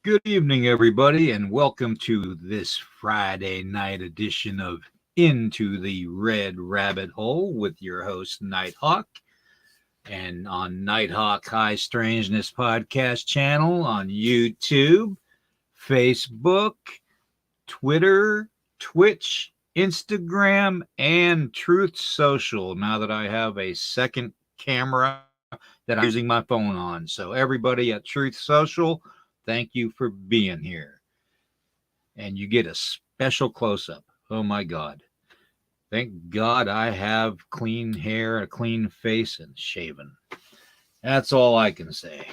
Good evening, everybody, and welcome to this Friday night edition of Into the Red Rabbit Hole with your host, Nighthawk. And on Nighthawk High Strangeness Podcast channel on YouTube, Facebook, Twitter, Twitch, Instagram, and Truth Social. Now that I have a second camera that I'm using my phone on. So, everybody at Truth Social, thank you for being here. And you get a special close up. Oh my God. Thank God I have clean hair, a clean face, and shaven. That's all I can say.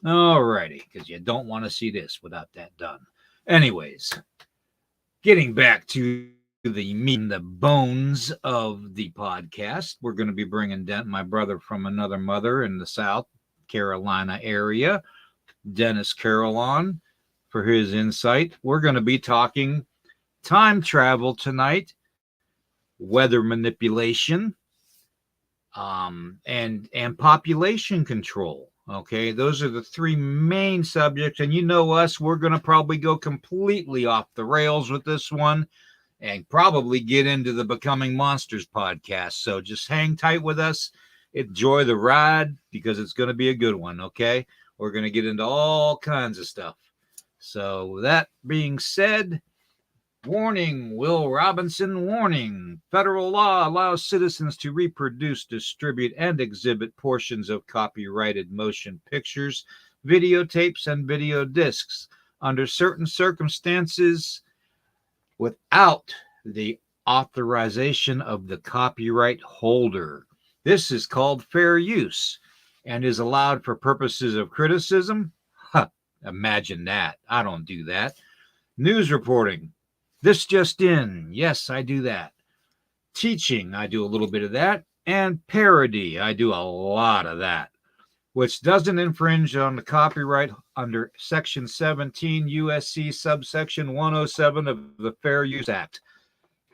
Alrighty, because you don't want to see this without that done. Anyways, getting back to the meat and the bones of the podcast, we're going to be bringing my brother from another mother in the South Carolina area, Dennis Carolon, for his insight. We're going to be talking time travel tonight, weather manipulation, and population control. Okay, those are the three main subjects, and you know us, we're going to probably go completely off the rails with this one and probably get into the Becoming Monsters podcast. So just hang tight with us, enjoy the ride, because it's going to be a good one. Okay, we're going to get into all kinds of stuff. So that being said, warning, Will Robinson, warning. Federal law allows citizens to reproduce, distribute, and exhibit portions of copyrighted motion pictures, videotapes, and video discs under certain circumstances without the authorization of the copyright holder. This is called fair use and is allowed for purposes of criticism. Imagine that. I don't do that. News reporting. This just in. Yes, I do that. Teaching. I do a little bit of that. And parody. I do a lot of that, which doesn't infringe on the copyright under Section 17 USC subsection 107 of the Fair Use Act.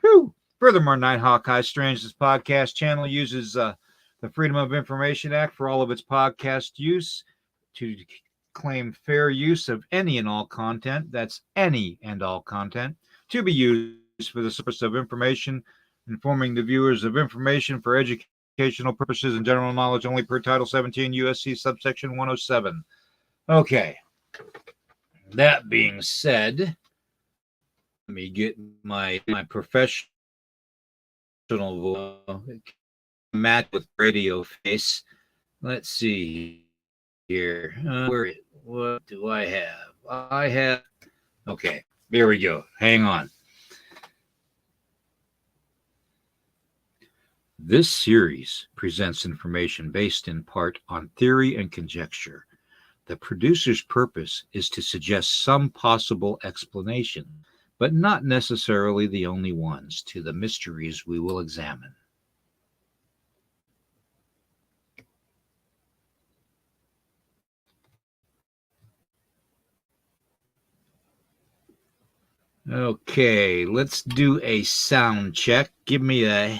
Whew. Furthermore, Nighthawk High Strangeness podcast channel uses the Freedom of Information Act for all of its podcast use to claim fair use of any and all content, that's any and all content, to be used for the purpose of information, informing the viewers of information for educational purposes and general knowledge only per Title 17 USC subsection 107. Okay. That being said, let me get my professional voice match with radio face. Let's see here. What do I have? Okay, there we go. Hang on. This series presents information based in part on theory and conjecture. The producer's purpose is to suggest some possible explanation, but not necessarily the only ones, to the mysteries we will examine. Okay, let's do a sound check. Give me a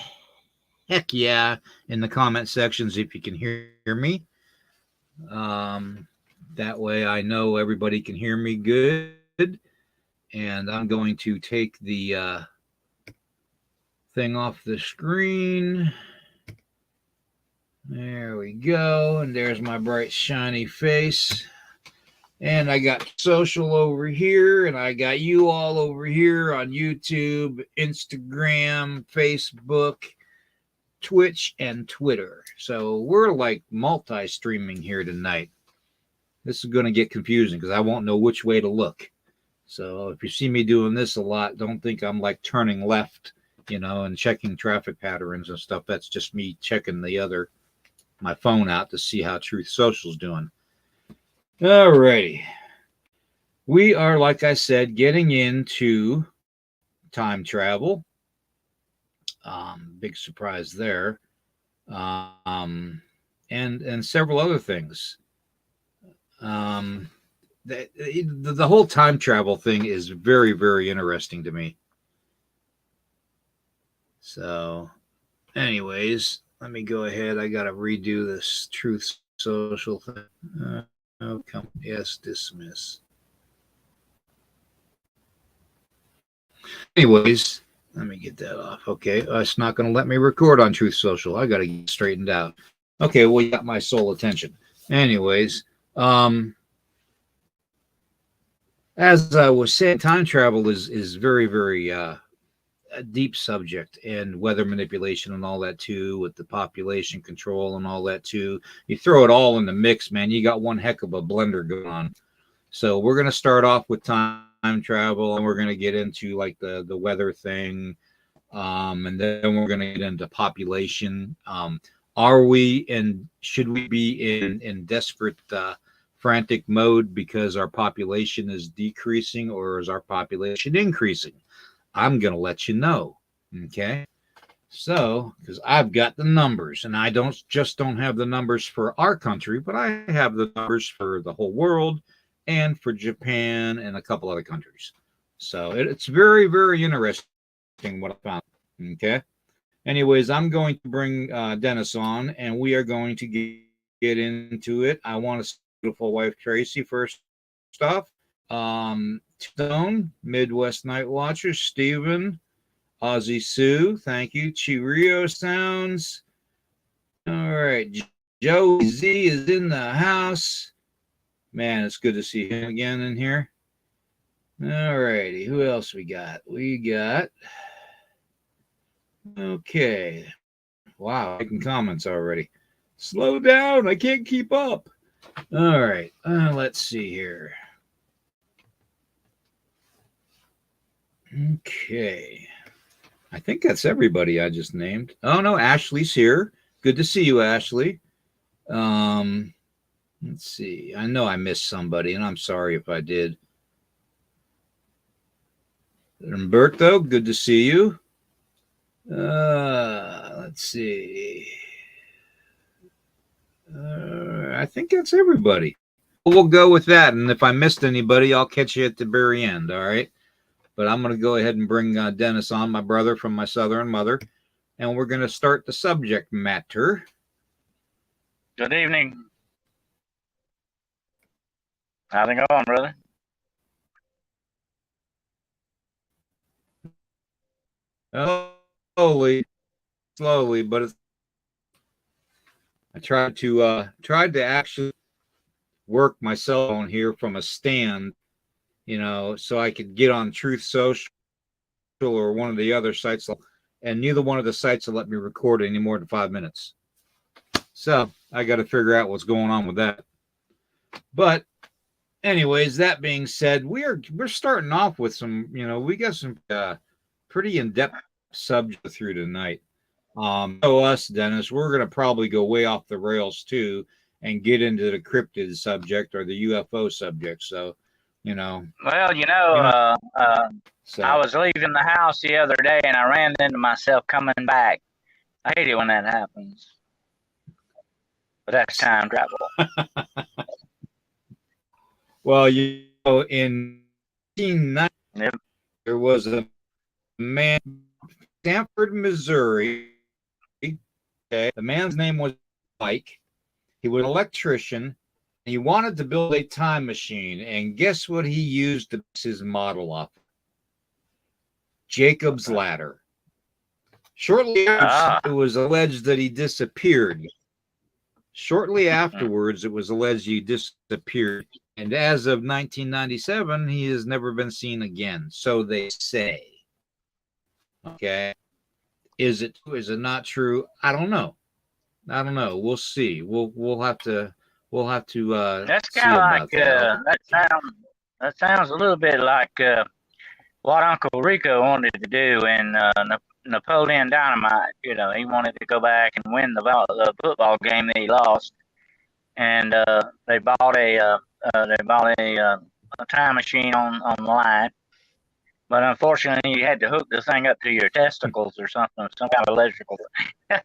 heck yeah in the comment sections if you can hear me. That way I know everybody can hear me good. And I'm going to take the thing off the screen. There we go. And there's my bright, shiny face. And I got social over here, and I got you all over here on YouTube, Instagram, Facebook, Twitch, and Twitter. So we're like multi-streaming here tonight. This is going to get confusing because I won't know which way to look. So if you see me doing this a lot, don't think I'm like turning left, and checking traffic patterns and stuff. That's just me checking my phone out to see how Truth Social's doing. Alrighty. We are, like I said, getting into time travel. Big surprise there. And several other things. The whole time travel thing is very, very interesting to me. So, anyways, let me go ahead. I got to redo this Truth Social thing. Yes, dismiss. Anyways, let me get that off. Okay, it's not going to let me record on Truth Social. I got to get straightened out. Okay, well, you got my sole attention. Anyways, um, as I was saying, time travel is very very a deep subject, and weather manipulation and all that too, with the population control and all that too. You throw it all in the mix, man. You got one heck of a blender going on. So we're going to start off with time travel, and we're going to get into like the weather thing, and then we're going to get into population. Are we and should we be in desperate, frantic mode because our population is decreasing, or is our population increasing? I'm going to let you know. Okay. So, because I've got the numbers, and I don't have the numbers for our country, but I have the numbers for the whole world and for Japan and a couple other countries. So it's very, very interesting what I found. Okay. Anyways, I'm going to bring Dennis on, and we are going to get into it. I want to say beautiful wife Tracy first off. Tone, Midwest Night Watcher, Steven, Aussie Sue, thank you. Chirio Sounds. All right. Joey Z is in the house. Man, it's good to see him again in here. All righty. Who else we got? Okay. Wow, making comments already. Slow down. I can't keep up. All right. Let's see here. Okay. I think that's everybody I just named. Oh no, Ashley's here. Good to see you, Ashley. Um, let's see. I know I missed somebody, and I'm sorry if I did. Umberto, good to see you. Let's see. I think that's everybody. We'll go with that, and if I missed anybody, I'll catch you at the very end. All right. But I'm going to go ahead and bring Dennis on, my brother from my southern mother, and we're going to start the subject matter. Good evening. How's it going, brother? Slowly, but it's. I tried to actually work my cell phone here from a stand, so I could get on Truth Social or one of the other sites, and neither one of the sites will let me record any more than 5 minutes. So I got to figure out what's going on with that. But anyways, that being said, we're starting off with some, we got some pretty in-depth subject through tonight. Us, Dennis, we're going to probably go way off the rails too and get into the cryptid subject or the UFO subject. So, Well, I was leaving the house the other day and I ran into myself coming back. I hate it when that happens. But that's time travel. Well, in 1990, there was a man in Stanford, Missouri. Okay, the man's name was Mike. He was an electrician. He wanted to build a time machine, and guess what he used to base his model off? Jacob's ladder. Shortly after, it was alleged that he disappeared. Shortly afterwards, it was alleged he disappeared. And as of 1997, he has never been seen again. So they say. Okay. Is it not true? I don't know. We'll see. We'll have to that's kind of like that sounds a little bit like what Uncle Rico wanted to do in Napoleon Dynamite. He wanted to go back and win the football game that he lost, and they bought a time machine online. But unfortunately, you had to hook the thing up to your testicles or something, some kind of electrical thing.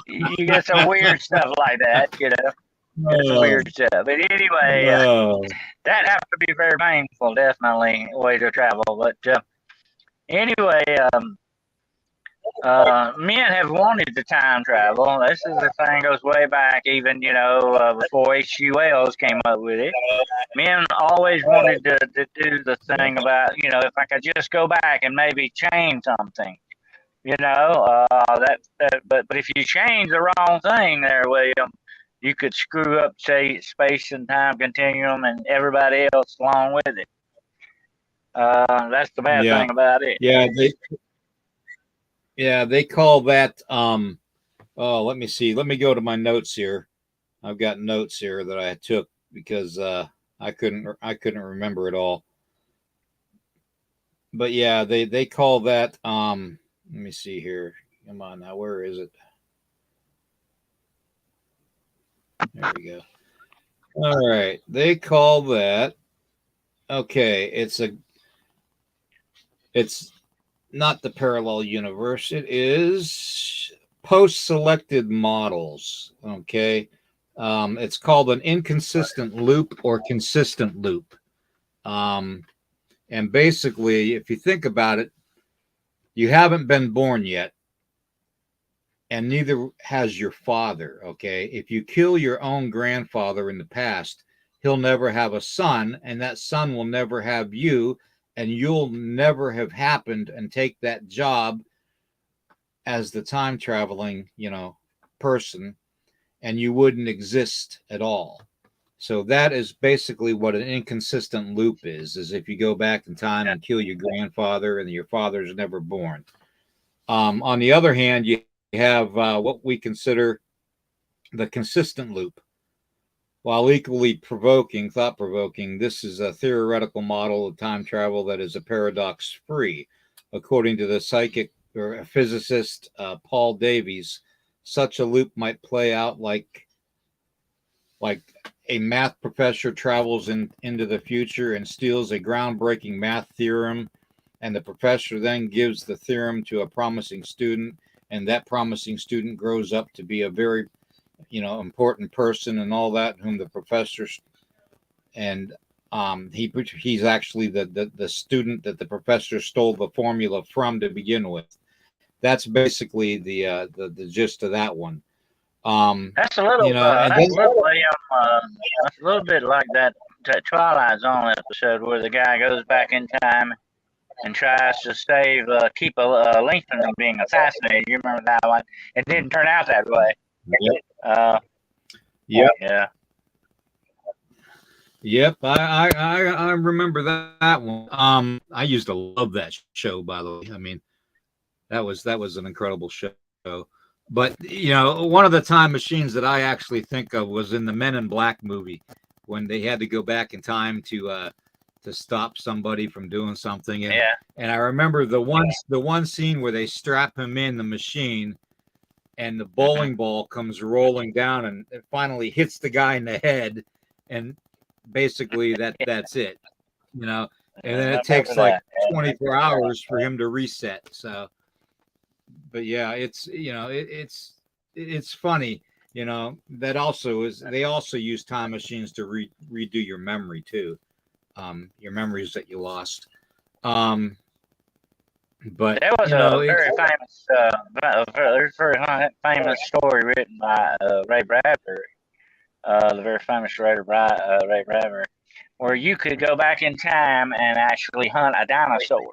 You get some weird stuff like that, Some weird stuff. But anyway, that has to be very painful, definitely, way to travel. But anyway, men have wanted to time travel. This is a thing goes way back, even before H.G. Wells came up with it. Men always wanted to do the thing about if I could just go back and maybe change something. But if you change the wrong thing there, William, you could screw up, say, space and time continuum and everybody else along with it. That's the bad thing about it. They call that let me see. Let me go to my notes here. I've got notes here that I took because I couldn't remember it all. But yeah, they call that let me see here. Come on now, where is it? There we go. All right. They call that it's not the parallel universe. It is post-selected models. Okay. It's called an inconsistent loop or consistent loop. And basically, if you think about it, you haven't been born yet, and neither has your father. Okay. If you kill your own grandfather in the past, he'll never have a son, and that son will never have you, and you'll never have happened and take that job as the time traveling, person, and you wouldn't exist at all. So that is basically what an inconsistent loop is if you go back in time and kill your grandfather and your father's never born. On the other hand, you have what we consider the consistent loop. While equally thought-provoking, this is a theoretical model of time travel that is a paradox-free. According to the psychic or physicist Paul Davies, such a loop might play out like a math professor travels into the future and steals a groundbreaking math theorem, and the professor then gives the theorem to a promising student, and that promising student grows up to be a very important person and all that, whom the professor and he's actually the student that the professor stole the formula from to begin with. That's basically the gist of that one. That's a little, that's a little bit like that Twilight Zone episode where the guy goes back in time and tries to keep Lincoln from being assassinated. You remember that one? It didn't turn out that way. Yeah. Yep, I remember that one. I used to love that show, by the way. I mean, that was an incredible show. But one of the time machines that I actually think of was in the Men in Black movie, when they had to go back in time to stop somebody from doing something. And I remember the one scene where they strap him in the machine, and the bowling ball comes rolling down and it finally hits the guy in the head, and basically that's it. And then it takes like 24 hours for him to reset. So. But yeah, it's it's funny, that also is, they also use time machines to redo your memory too, your memories that you lost. But there was a very famous story written by Ray Bradbury, the very famous writer Ray Bradbury, where you could go back in time and actually hunt a dinosaur.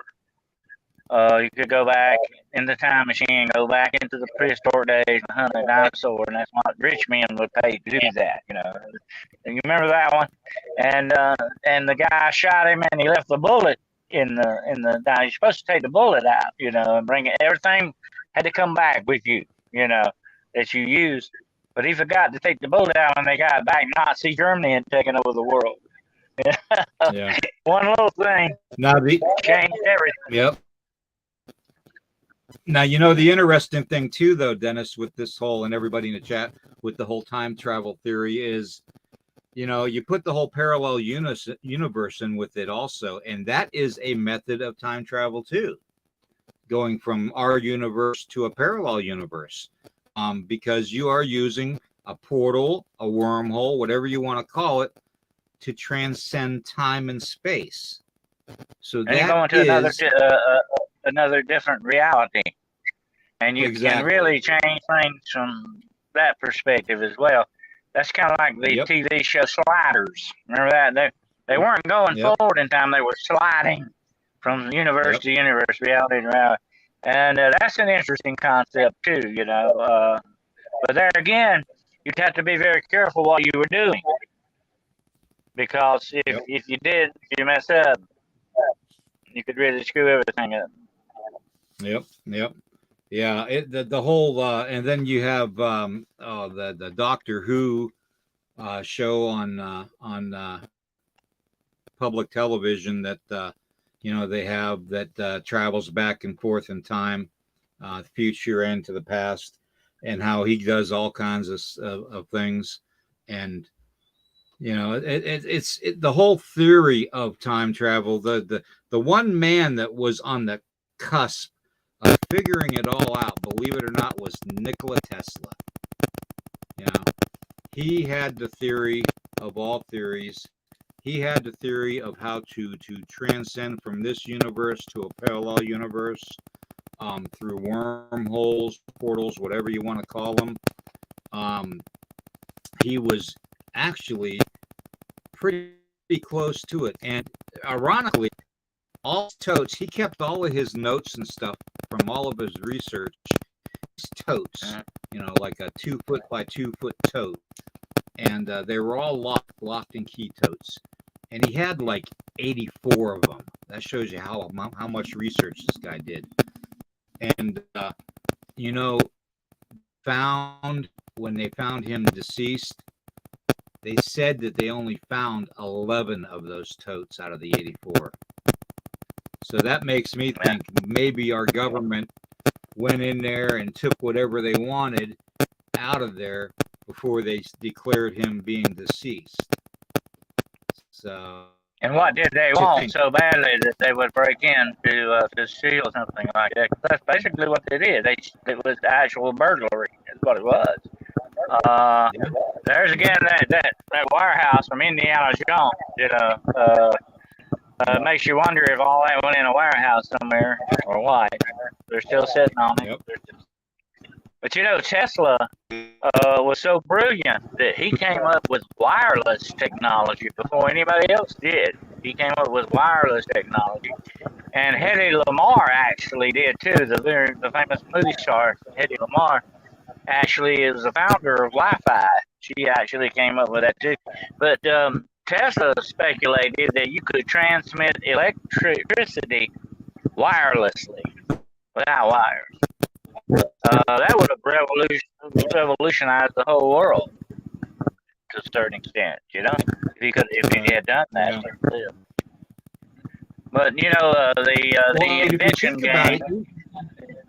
You could go back in the time machine, go back into the prehistoric days and hunt a dinosaur, and that's what rich men would pay to do that. You remember that one? And the guy shot him, and he left the bullet in the. Now you're supposed to take the bullet out, and bring it. Everything had to come back with you, that you used. But he forgot to take the bullet out, and they got back. Nazi Germany had taken over the world. Yeah. One little thing changed everything. Yep. Now, the interesting thing too, though, Dennis, with this whole, and everybody in the chat, with the whole time travel theory is, you put the whole parallel universe in with it also, and that is a method of time travel too, going from our universe to a parallel universe, because you are using a portal, a wormhole, whatever you want to call it, to transcend time and space. So and that you go into another different reality. and you can really change things from that perspective as well. That's kind of like the TV show Sliders. Remember that? They weren't going forward in time; they were sliding from universe to universe, reality to reality, and that's an interesting concept too. You know, but there again, you'd have to be very careful what you were doing, because if you mess up, you could really screw everything up. Yep. Yeah, the whole and then you have the Doctor Who show on public television that they have that travels back and forth in time, the future and to the past, and how he does all kinds of things, and it's the whole theory of time travel. The one man that was on the cusp of figuring it all out, believe it or not, was Nikola Tesla. He had the theory of all theories. He had the theory of how to transcend from this universe to a parallel universe, through wormholes, portals, whatever you want to call them. He was actually pretty close to it. And ironically, all totes, he kept all of his notes and stuff from all of his research. His totes, like a 2 foot by 2 foot tote. And they were all locked in key totes. And he had like 84 of them. That shows you how much research this guy did. And, when they found him deceased, they said that they only found 11 of those totes out of the 84. So that makes me think maybe our government went in there and took whatever they wanted out of there before they declared him being deceased. So. And what did they want so badly that they would break in to steal something like that? That's basically what they did. It was actual burglary, is what it was. There's again that warehouse from Indiana Jones. Makes you wonder if all that went in a warehouse somewhere or what. They're still sitting on it. But Tesla was so brilliant that he came up with wireless technology before anybody else did. He came up with wireless technology. And Hedy Lamarr actually did too. The famous movie star, Hedy Lamarr, actually is the founder of Wi-Fi. She actually came up with that too. But Tesla speculated that you could transmit electricity wirelessly without wires. That would have revolutionized the whole world to a certain extent, if he had done that. But the invention game.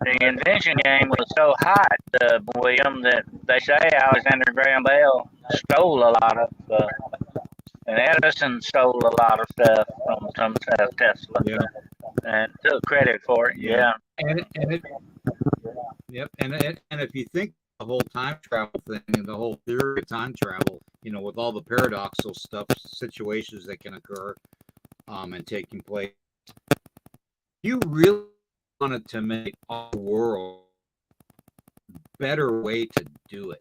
The invention game was so hot, William, that they say Alexander Graham Bell stole a lot of stuff, and Edison stole a lot of stuff from Tesla, and took credit for it. And if you think the whole time travel thing and the whole theory of time travel, with all the paradoxical situations that can occur, and taking place, you really wanted to make our world a better way to do it.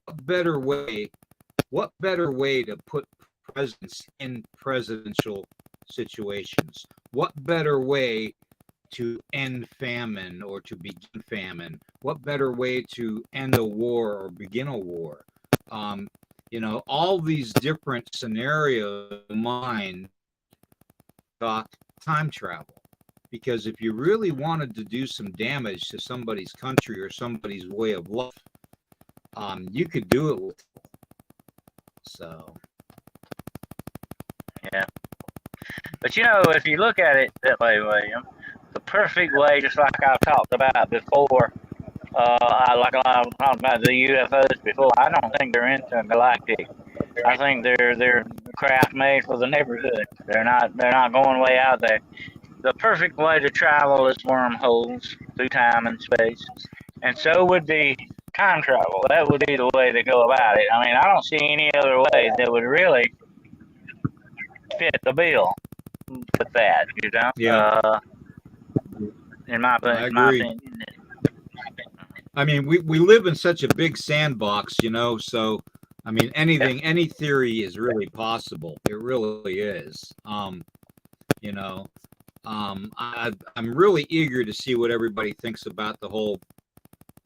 What better way to put presidents in presidential situations? What better way to end famine or to begin famine? What better way to end a war or begin a war? All these different scenarios in mind talk time travel. Because if you really wanted to do some damage to somebody's country or somebody's way of life, you could do it with it. So. Yeah. But if you look at it that way, William, the perfect way, just like I've talked about before, I was talking about the UFOs before, I don't think they're intergalactic. I think they're craft made for the neighborhood. They're not going way out there. The perfect way to travel is wormholes through time and space. And so would be time travel. That would be the way to go about it. I mean, I don't see any other way that would really fit the bill with that, Yeah. In my opinion. I mean, we live in such a big sandbox, you know, so I mean any theory is really possible. It really is. You know, I'm really eager to see what everybody thinks about the whole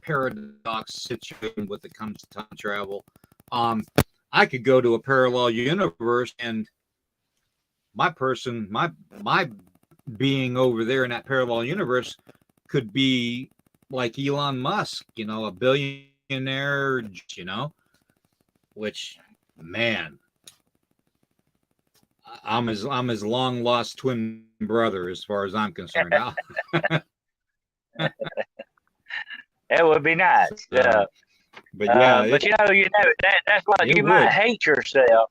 paradox situation when it comes to time travel. I could go to a parallel universe and my being over there in that parallel universe could be like Elon Musk, you know, a billionaire, you know, which man, I'm his long lost twin brother as far as I'm concerned. That would be nice. But yeah, but that's what you might hate yourself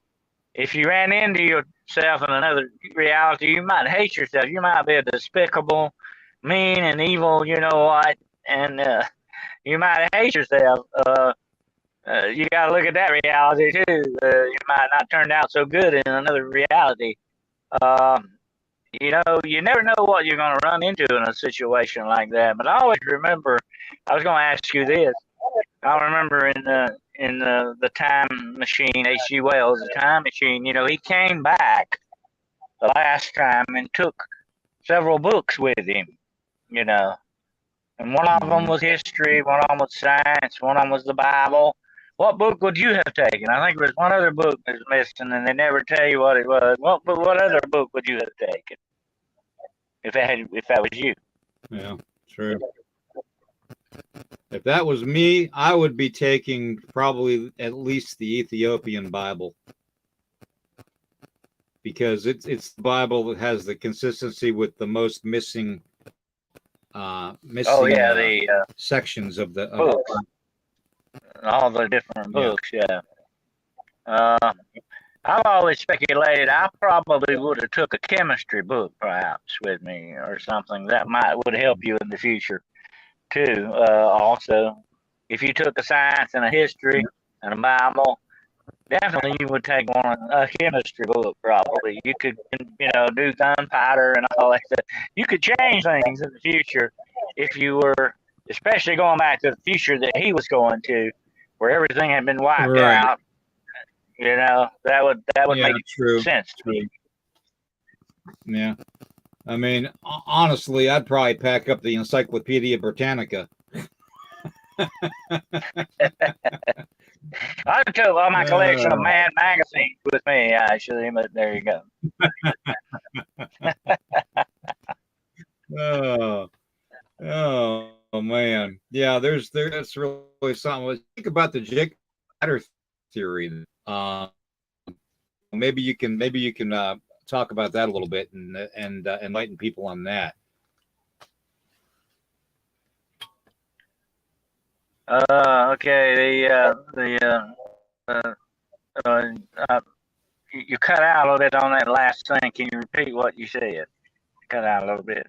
if you ran into yourself in another reality. You might hate yourself. You might be a despicable, mean, and evil. You know what? And you might hate yourself. You got to look at that reality too. You might not turn out so good in another reality. You know, you never know what you're going to run into in a situation like that. But I always remember. I was going to ask you this. I remember in the Time Machine, H.G. Wells, the Time Machine. You know, he came back the last time and took several books with him. You know, and one of them was history, one of them was science, one of them was the Bible. What book would you have taken? I think there was one other book that was missing, and they never tell you what it was. What other book would you have taken if that was you? Yeah, true. If that was me, I would be taking probably at least the Ethiopian Bible, because it's the Bible that has the consistency with the most missing sections of the books. All the different books. Yeah. I've always speculated I probably would have took a chemistry book perhaps with me or something that would help you in the future too. Also, if you took a science and a history and a Bible, definitely you would take a chemistry book probably. You could, you know, do gunpowder and all that stuff. You could change things in the future if you were, especially going back to the future that he was going to, where everything had been wiped out. You know, that would make sense to me. Yeah. I mean, honestly, I'd probably pack up the Encyclopedia Britannica. I took all my collection of Mad magazines with me, actually, but there you go. Oh man, yeah. That's really something. Think about the Jacob Ladder theory. Maybe you can talk about that a little bit and enlighten people on that. Okay. You cut out a little bit on that last thing. Can you repeat what you said? Cut out a little bit.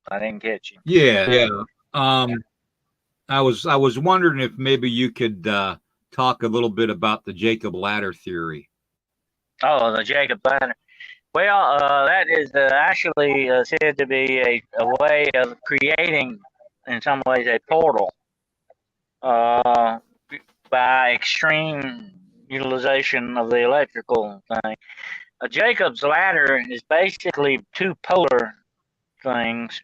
I didn't catch you. Yeah. I was wondering if maybe you could talk a little bit about the Jacob Ladder theory. Oh, the Jacob Ladder. Well, that is actually said to be a way of creating, in some ways, a portal by extreme utilization of the electrical thing. A Jacob's ladder is basically two polar things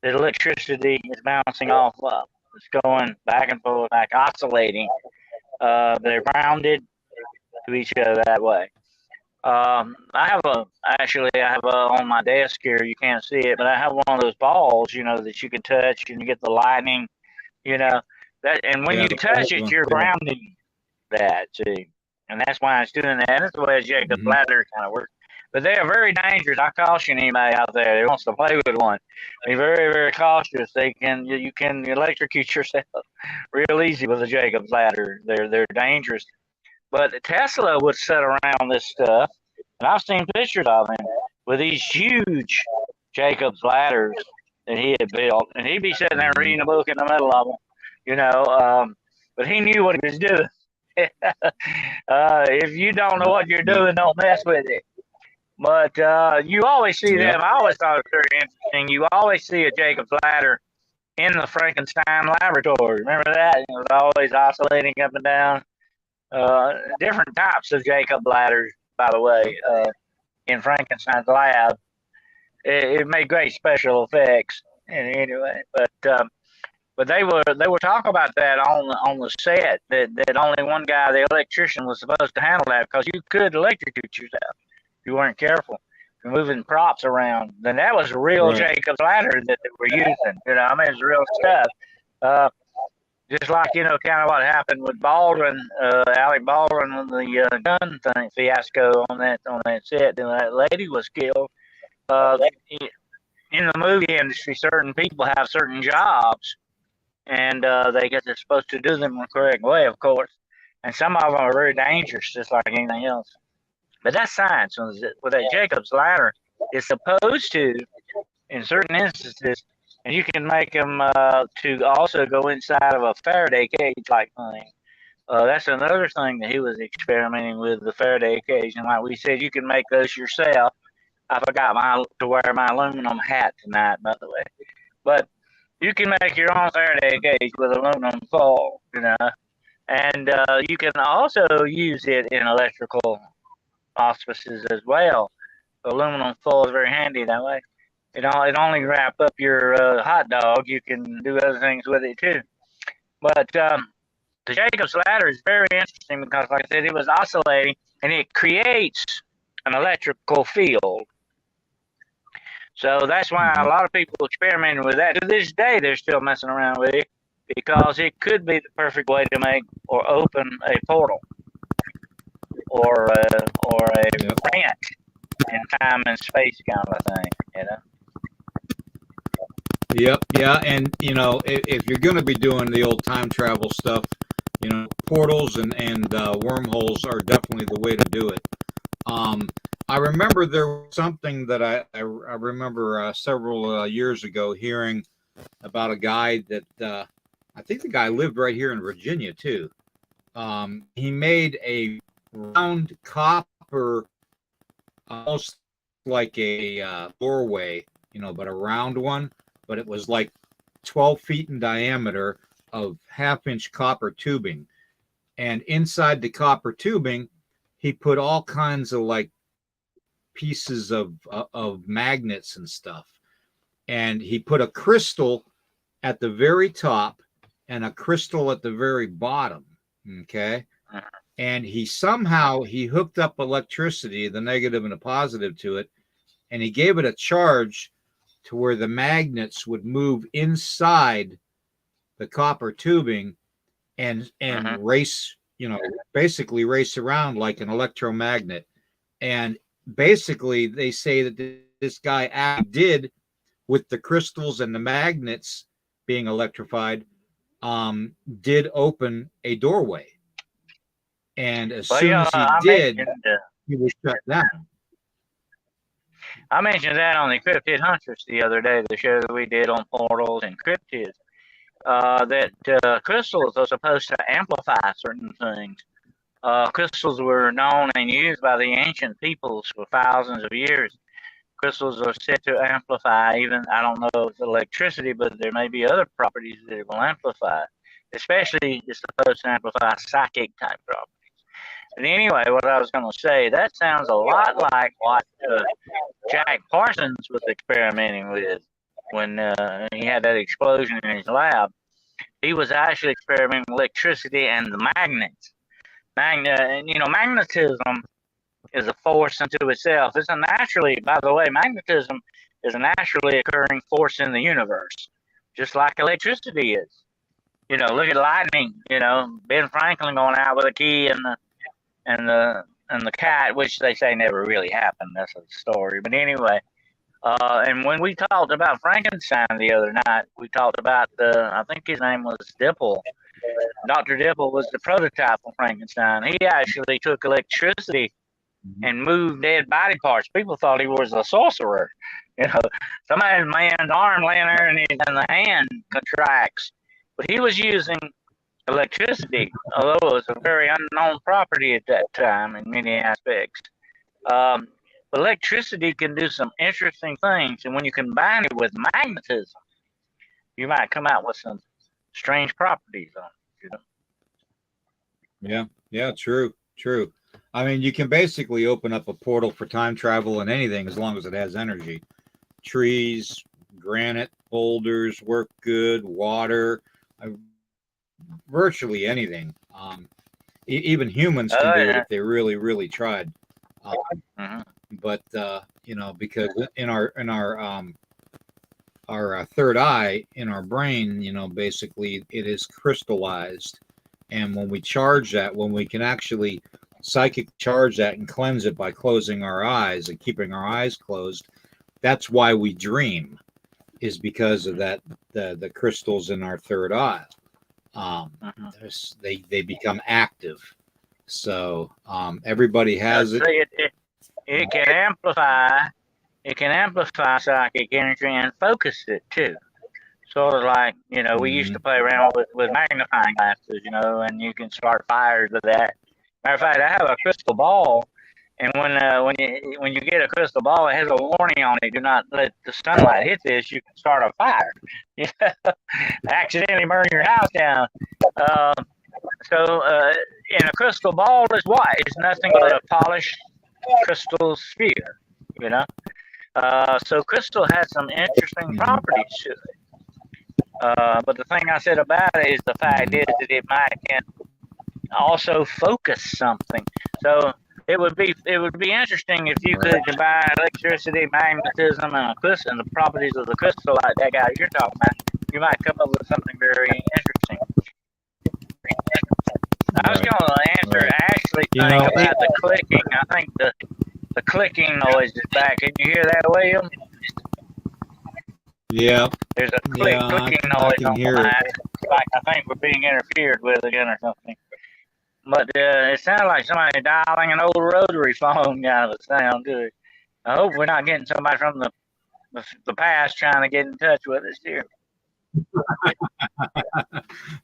that electricity is bouncing off of. It's going back and forth, like oscillating. They're grounded to each other that way. I have on my desk here. You can't see it, but I have one of those balls, you know, that you can touch and you get the lightning, you know, that. And when you touch it, you're grounding that. See, and that's why it's doing that. That's the way a Jacob's ladder kind of works. But they are very dangerous. I caution anybody out there that wants to play with one. Be very, very cautious. You can electrocute yourself real easy with a Jacob's ladder. They're dangerous. But Tesla would sit around this stuff, and I've seen pictures of him with these huge Jacob's ladders that he had built, and he'd be sitting there reading a book in the middle of them, you know. But he knew what he was doing. If you don't know what you're doing, don't mess with it. But you always see them. I always thought it was very interesting. You always see a Jacob's ladder in the Frankenstein laboratory. Remember that? It was always oscillating up and down. Different types of Jacob ladders, by the way, in Frankenstein's lab. It made great special effects. And anyway, but they were talking about that on the set that only one guy, the electrician, was supposed to handle that because you could electrocute yourself if you weren't careful. You're moving props around. Then that was real Right. Jacob's ladder that they were using. You know, I mean, it's real stuff. Just like, you know, kind of what happened with Baldwin, Alec Baldwin, on the gun thing fiasco on that set. And that lady was killed. In the movie industry, certain people have certain jobs, and they guess they're supposed to do them the correct way, of course. And some of them are very dangerous, just like anything else. But that's science. With that Jacob's ladder, it's supposed to, in certain instances, and you can make them to also go inside of a Faraday cage-like thing. That's another thing that he was experimenting with, the Faraday cage. And like we said, you can make those yourself. I forgot to wear my aluminum hat tonight, by the way. But you can make your own Faraday cage with aluminum foil, you know. And you can also use it in electrical auspices as well. Aluminum foil is very handy that way. It only wrap up your hot dog. You can do other things with it too. But the Jacob's ladder is very interesting because, like I said, it was oscillating and it creates an electrical field. So that's why a lot of people experimented with that. To this day, they're still messing around with it because it could be the perfect way to make or open a portal or a branch in time and space kind of a thing, you know. Yep, yeah, and you know, if you're going to be doing the old time travel stuff, you know, portals and wormholes are definitely the way to do it. I remember there was something that I remember several years ago hearing about a guy that I think the guy lived right here in Virginia too. He made a round copper, almost like a doorway, you know, but a round one. But it was like 12 feet in diameter of half-inch copper tubing. And inside the copper tubing, he put all kinds of like pieces of magnets and stuff. And he put a crystal at the very top and a crystal at the very bottom. Okay. And he hooked up electricity, the negative and the positive, to it. And he gave it a charge to where the magnets would move inside the copper tubing and race, you know, basically race around like an electromagnet. And basically they say that this guy did, with the crystals and the magnets being electrified, did open a doorway. And as soon as he did, he was shut down. I mentioned that on the Cryptid Hunters the other day, the show that we did on portals and cryptids, that crystals are supposed to amplify certain things. Crystals were known and used by the ancient peoples for thousands of years. Crystals are said to amplify even, I don't know if it's electricity, but there may be other properties that it will amplify. Especially, it's supposed to amplify psychic type properties. But anyway, what I was going to say, that sounds a lot like what Jack Parsons was experimenting with when he had that explosion in his lab. He was actually experimenting with electricity and the magnets. Magnetism is a force unto itself. It's magnetism is a naturally occurring force in the universe, just like electricity is. You know, look at lightning. You know, Ben Franklin going out with a key and the cat, which they say never really happened. That's a story. But anyway, and when we talked about Frankenstein the other night, we talked about I think his name was Dipple. Dr. Dipple was the prototype of Frankenstein. He actually took electricity and moved dead body parts. People thought he was a sorcerer. You know, somebody's man's arm laying there and the hand contracts. But he was using electricity, although it was a very unknown property at that time in many aspects. But electricity can do some interesting things, and when you combine it with magnetism, you might come out with some strange properties on it, you know? Yeah, true. I mean, you can basically open up a portal for time travel and anything as long as it has energy. Trees, granite, boulders work good, water, virtually anything. Even humans can do it if they really, really tried. But because in our third eye in our brain, basically it is crystallized, and when we charge that, when we can actually psychic charge that and cleanse it by closing our eyes and keeping our eyes closed, that's why we dream, is because of that the crystals in our third eye. They become active. So everybody has it. It can amplify. It can amplify psychic energy and focus it too. Sort of like, we used to play around with magnifying glasses, and you can start fires with that. Matter of fact, I have a crystal ball, and when you get a crystal ball, it has a warning on it: do not let the sunlight hit this. You can start a fire. Accidentally burn your house down. And a crystal ball is what? It's nothing but a polished crystal sphere, So crystal has some interesting properties to it. But the thing I said about it is the fact is that it can also focus something. So it would be interesting if you could combine electricity, magnetism, and the properties of the crystal like that guy you're talking about. You might come up with something very interesting. I was going to answer actually about the clicking. I think the clicking noise is back. Can you hear that, William? Yeah. There's a clicking noise on the line. Like I think we're being interfered with again or something. But it sounded like somebody dialing an old rotary phone kind of a sound to it. I hope we're not getting somebody from the past trying to get in touch with us here.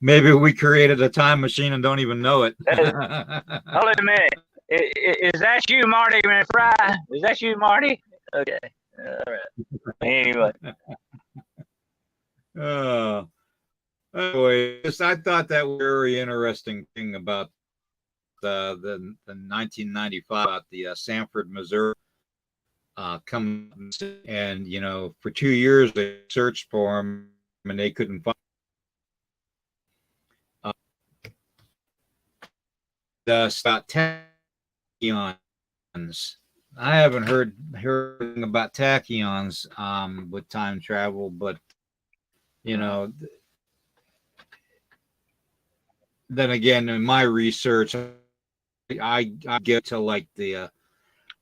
Maybe we created a time machine and don't even know it. Hold a minute. Is that you, Marty McFry? Is that you, Marty? Okay. All right. Anyway. Anyways, I thought that was a very interesting thing about the 1995 about the Sanford, Missouri coming, and for 2 years they searched for him and they couldn't find. About tachyons. I haven't heard about tachyons with time travel, but then again, in my research, I get to like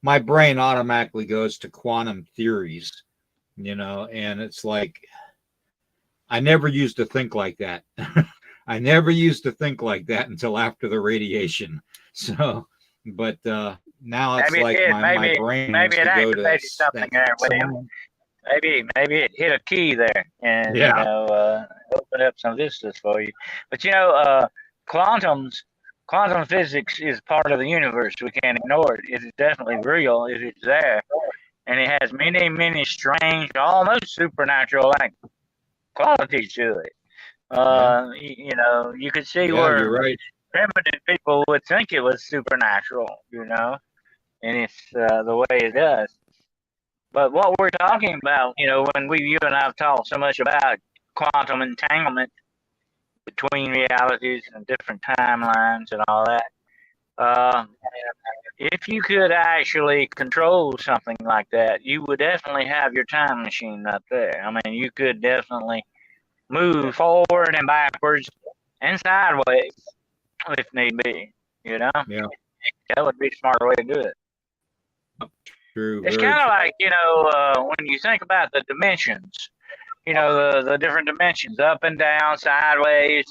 my brain automatically goes to quantum theories, and it's like I never used to think like that. I never used to think like that until after the radiation. So, but now it's maybe like my brain maybe it activated something there, William. Maybe it hit a key there and opened up some vistas for you. But quantum physics is part of the universe. We can't ignore it. It is definitely real. It's there, and it has many, many strange, almost supernatural qualities to it. You could see where you're right. primitive people would think it was supernatural, and it's the way it does. But what we're talking about, when you and I have talked so much about quantum entanglement between realities and different timelines and all that, if you could actually control something like that, you would definitely have your time machine up there. I mean, you could definitely move forward and backwards and sideways if need be, Yeah. That would be a smart way to do it. True. It's kind of like, when you think about the dimensions, the different dimensions, up and down, sideways,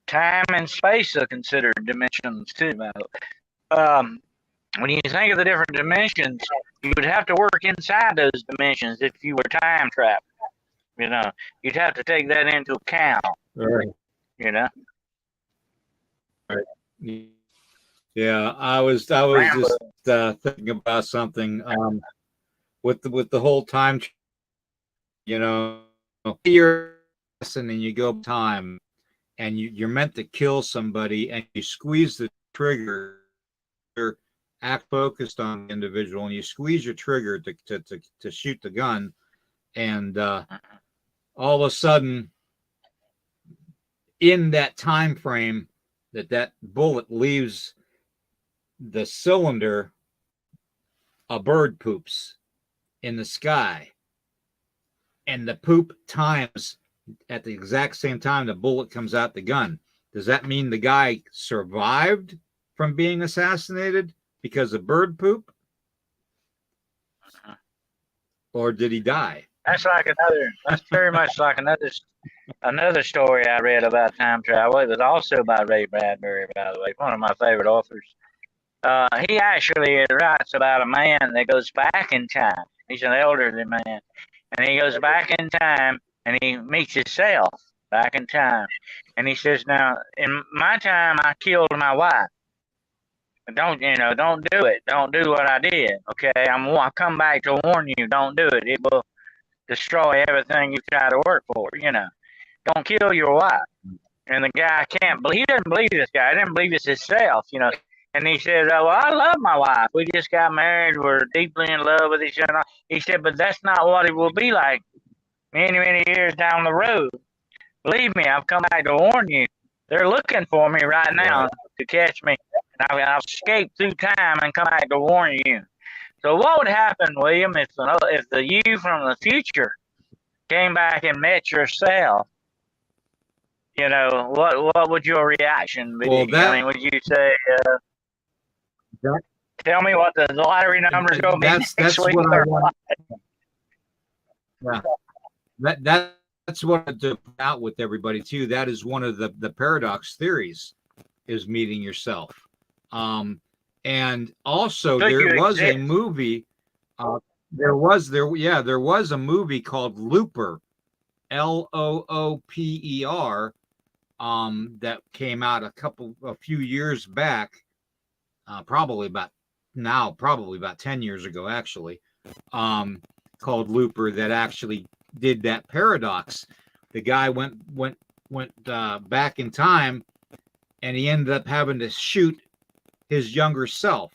time and space are considered dimensions too. When you think of the different dimensions, you would have to work inside those dimensions if you were time trapped. You'd have to take that into account. Right. Right. Yeah, I was just thinking about something with the whole time. You're and you go time and you're meant to kill somebody and you squeeze the trigger, act focused on the individual, and you squeeze your trigger to shoot the gun, and all of a sudden, in that time frame that bullet leaves the cylinder, a bird poops in the sky, and the poop times at the exact same time the bullet comes out the gun. Does that mean the guy survived from being assassinated because of bird poop? Or did he die? That's very much like another story I read about time travel. It was also by Ray Bradbury, by the way, one of my favorite authors. He actually writes about a man that goes back in time. He's an elderly man, and he goes back in time and he meets himself back in time. And he says, now, in my time, I killed my wife. Don't do it. Don't do what I did. Okay, I come back to warn you. Don't do it. It will destroy everything you try to work for. Don't kill your wife. And the guy he doesn't believe this guy. He didn't believe it's himself. And he says, well, I love my wife. We just got married. We're deeply in love with each other. He said, but that's not what it will be like many, many years down the road. Believe me, I've come back to warn you. They're looking for me right now to catch me. And I'll escape through time and come back to warn you. So what would happen, William, if the you from the future came back and met yourself? What would your reaction be? Well, would you say, tell me what the lottery numbers going to be next week? What I want. Yeah. That's what I do out with everybody too. That is one of the paradox theories, is meeting yourself. And also there was a movie. There was a movie called Looper, Looper, that came out a few years back, probably about 10 years ago, actually, called Looper, that actually did that paradox. The guy went back in time, and he ended up having to shoot his younger self,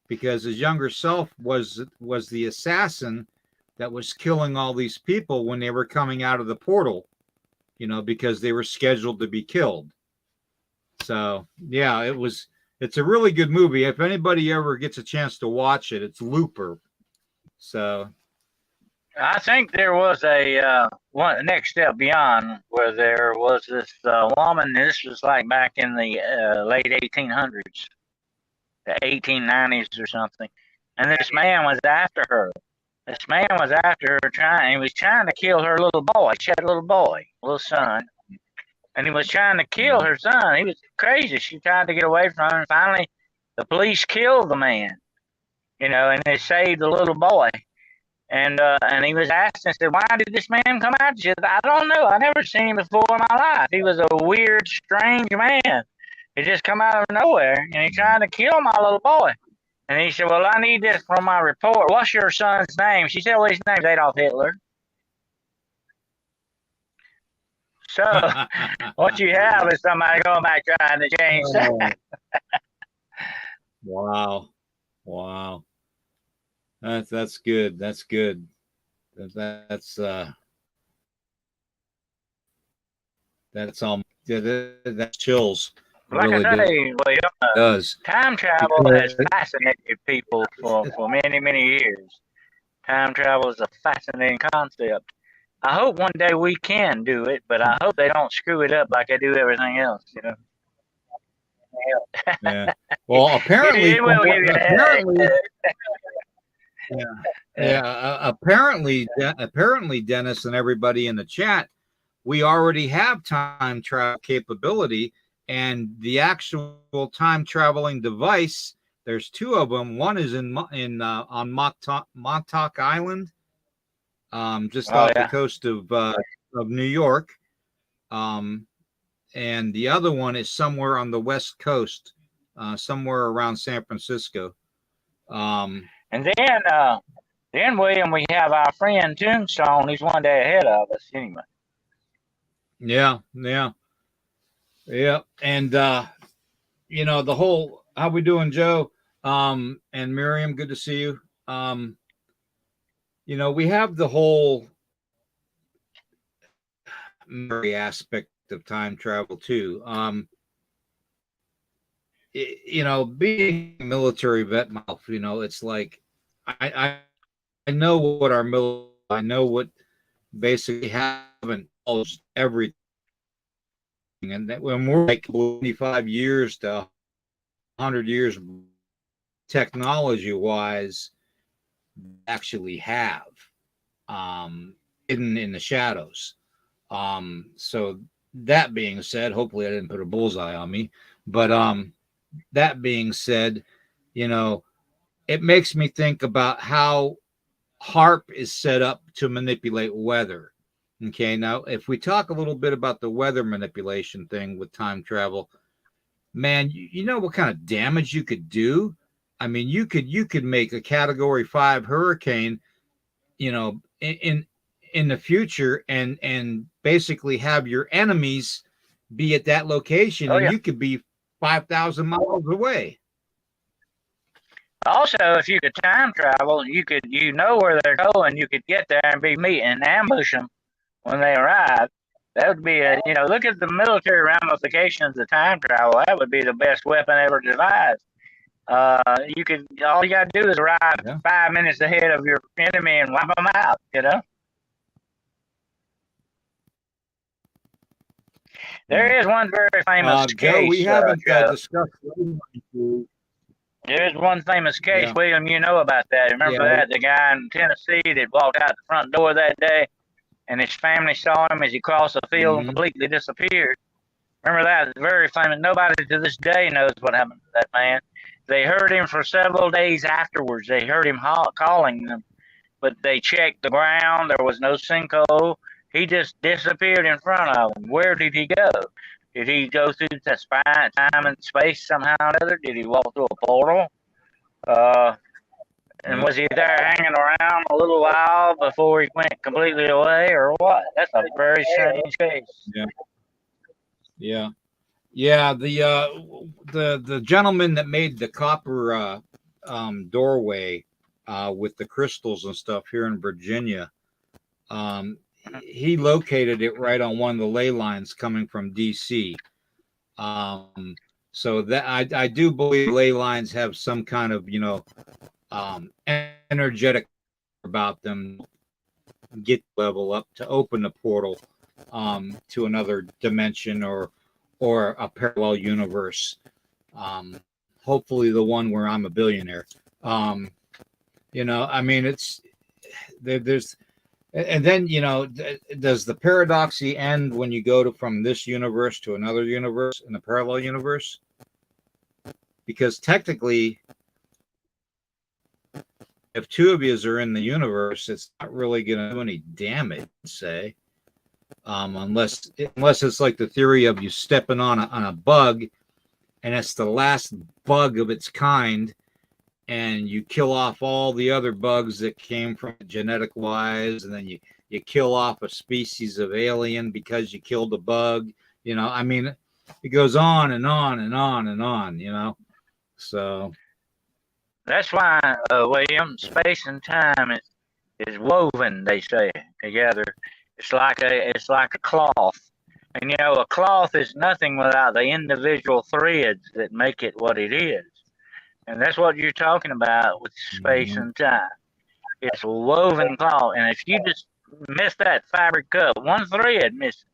because his younger self was the assassin that was killing all these people when they were coming out of the portal, because they were scheduled to be killed. So yeah, it's a really good movie. If anybody ever gets a chance to watch it, it's Looper. So I think there was a one next step beyond, where there was this woman. This was like back in the late 1800s, the 1890s or something. And this man was after her. He was trying to kill her little boy. She had a little son. And he was trying to kill her son. He was crazy. She tried to get away from him. And finally, the police killed the man, and they saved the little boy. And he was asked and said, why did this man come out? She said, I don't know. I never seen him before in my life. He was a weird, strange man. He just come out of nowhere, and he tried to kill my little boy. And he said, well, I need this for my report. What's your son's name? She said, well, his name's Adolf Hitler. So what you have is somebody going back trying to change that. Wow. That's good. That's good. That's chills. Like really I say, does. Time travel has fascinated people for many, many years. Time travel is a fascinating concept. I hope one day we can do it, but I hope they don't screw it up like they do everything else, Yeah. Well, apparently, apparently, Dennis and everybody in the chat, we already have time travel capability, and the actual time traveling device. There's two of them. One is on Nighthawk Island, just off the coast of New York, and the other one is somewhere on the West Coast, somewhere around San Francisco. And then William, we have our friend Tombstone. He's one day ahead of us, anyway. Yeah, yeah, yeah. And the whole how we doing, Joe? And Miriam, good to see you. We have the whole memory aspect of time travel too. Being a military vet mouth, it's like I know what our military, I know what basically haven't almost everything, and that when we're like 25 years to 100 years technology wise, actually have hidden in the shadows. So that being said, hopefully I didn't put a bullseye on me, but that being said, you know, it makes me think about how HARP is set up to manipulate weather. Okay, now if we talk a little bit about the weather manipulation thing with time travel, man, you know what kind of damage you could do? I mean, you could make a category 5 hurricane, in the future and basically have your enemies be at that location Oh and yeah. you could be 5,000 miles away. Also, if you could time travel, you know where they're going. You could get there and be meeting and ambush them when they arrive. That would be look at the military ramifications of time travel. That would be the best weapon ever devised. All you got to do is arrive Yeah. 5 minutes ahead of your enemy and wipe them out. There is one very famous Joe, we case, haven't Joe. discussed. There is one famous case, Yeah. William. You know about that. Remember Yeah. that? The guy in Tennessee that walked out the front door that day and his family saw him as he crossed the field and completely disappeared. Remember that? It's very famous. Nobody to this day knows what happened to that man. They heard him for several days afterwards. They heard him calling them, but they checked the ground. There was no sinkhole. He just disappeared in front of them. Where did he go? Did he go through time and space somehow or other? Did he walk through a portal? And was he there hanging around a little while before he went completely away, or what? That's a very strange case. Yeah. Yeah. Yeah. The gentleman that made the copper doorway with the crystals and stuff here in Virginia, he located it right on one of the ley lines coming from DC. So that I do believe ley lines have some kind of energetic about them, get level up to open the portal to another dimension or a parallel universe. Hopefully the one where I'm a billionaire. I mean, it's there's and then does the paradoxy end when you go from this universe to another universe in a parallel universe? Because technically, if two of you are in the universe, it's not really going to do any damage, say, unless it's like the theory of you stepping on a bug, and it's the last bug of its kind, and you kill off all the other bugs that came from it genetic wise, and then you kill off a species of alien because you killed a bug. I mean, it goes on and on and on and on. So that's why, William, space and time is woven. They say together. It's like a cloth, and a cloth is nothing without the individual threads that make it what it is. And that's what you're talking about with space and time. It's a woven cloth, and if you just miss that fabric cut, one thread missing,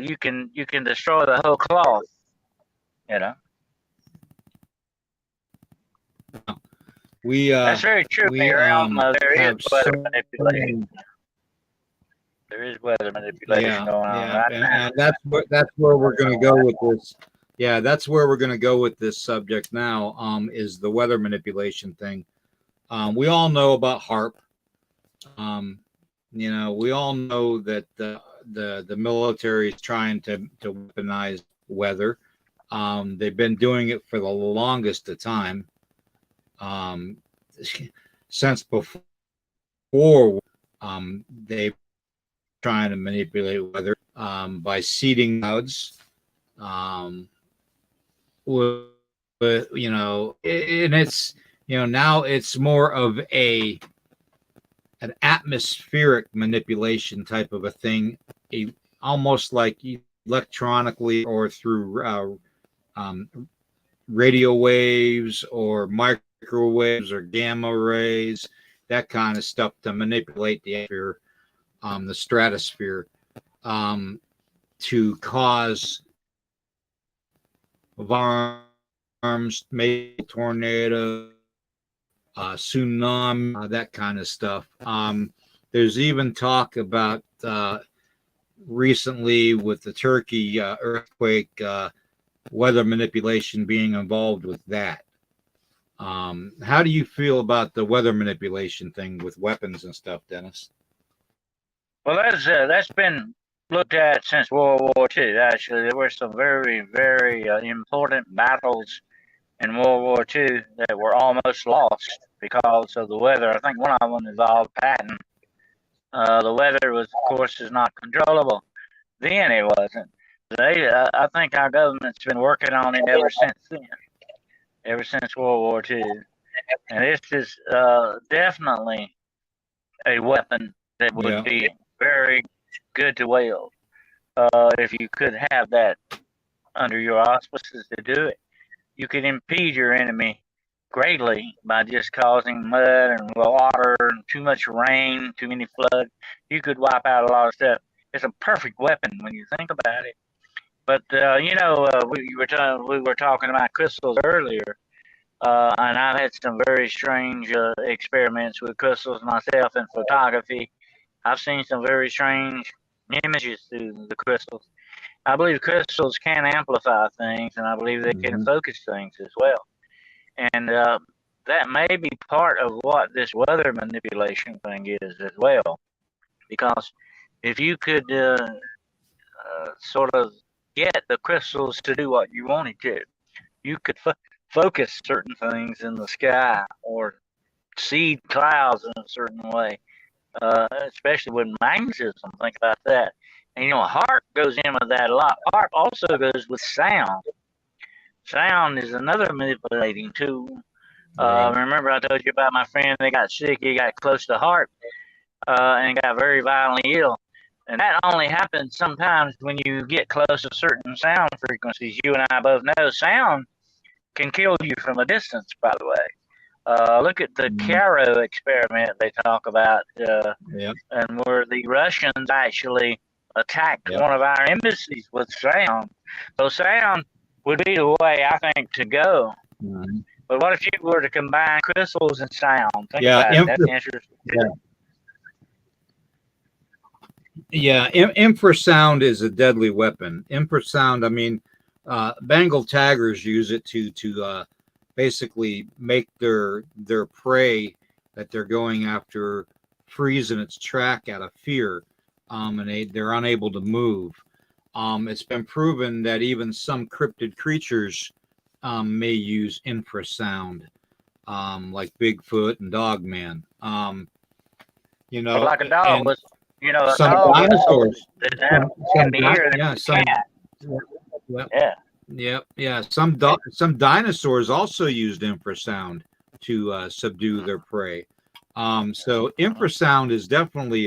you can destroy the whole cloth. That's very true. There is weather manipulation. There is weather manipulation going on right now. And that's where we're going to go with this. Yeah, that's where we're going to go with this subject now. Is the weather manipulation thing. We all know about HARP. We all know that the military is trying to weaponize weather. They've been doing it for the longest of time. Since before, they've trying to manipulate weather. by seeding clouds. With, and it's now it's more of an atmospheric manipulation type of a thing, almost like electronically or through radio waves or microwaves or gamma rays, that kind of stuff to manipulate the atmosphere, the stratosphere, to cause storms, maybe tornado, tsunami, that kind of stuff. There's even talk about recently with the Turkey earthquake, weather manipulation being involved with that. How do you feel about the weather manipulation thing with weapons and stuff, Dennis? Well, that's been looked at since World War II. Actually, there were some very, very important battles in World War II that were almost lost because of the weather. I think one of them involved Patton. The weather was, of course, is not controllable. Then it wasn't. I think our government's been working on it ever since then, ever since World War II. And this is definitely a weapon that would be very good to wield if you could have that under your auspices to do it. You could impede your enemy greatly by just causing mud and water and too much rain, too many floods. You could wipe out a lot of stuff. It's a perfect weapon when you think about it. But we were talking about crystals earlier, and I've had some very strange experiments with crystals myself in photography. I've seen some very strange images through the crystals. I believe crystals can amplify things, and I believe they can focus things as well. And that may be part of what this weather manipulation thing is as well. Because if you could sort of get the crystals to do what you wanted to, you could focus certain things in the sky or seed clouds in a certain way, especially with magnetism. Think about that. And HAARP goes in with that a lot. HAARP also goes with sound. Sound is another manipulating tool. Remember I told you about my friend that got sick. He got close to HAARP and got very violently ill. And that only happens sometimes when you get close to certain sound frequencies. You and I both know sound can kill you from a distance, by the way. Look at the Caro experiment they talk about, and where the Russians actually attacked one of our embassies with sound. So sound would be the way, I think, to go. But what if you were to combine crystals and sound? Think about it. That's interesting. Infrasound is a deadly weapon. Infrasound, I mean, Bengal tigers use it to basically make their prey that they're going after freeze in its track out of fear, and they're unable to move. It's been proven that even some cryptid creatures may use infrasound, like Bigfoot and Dogman. Like a dog was, some dinosaurs. Some dinosaurs also used infrasound to subdue their prey. So infrasound is definitely,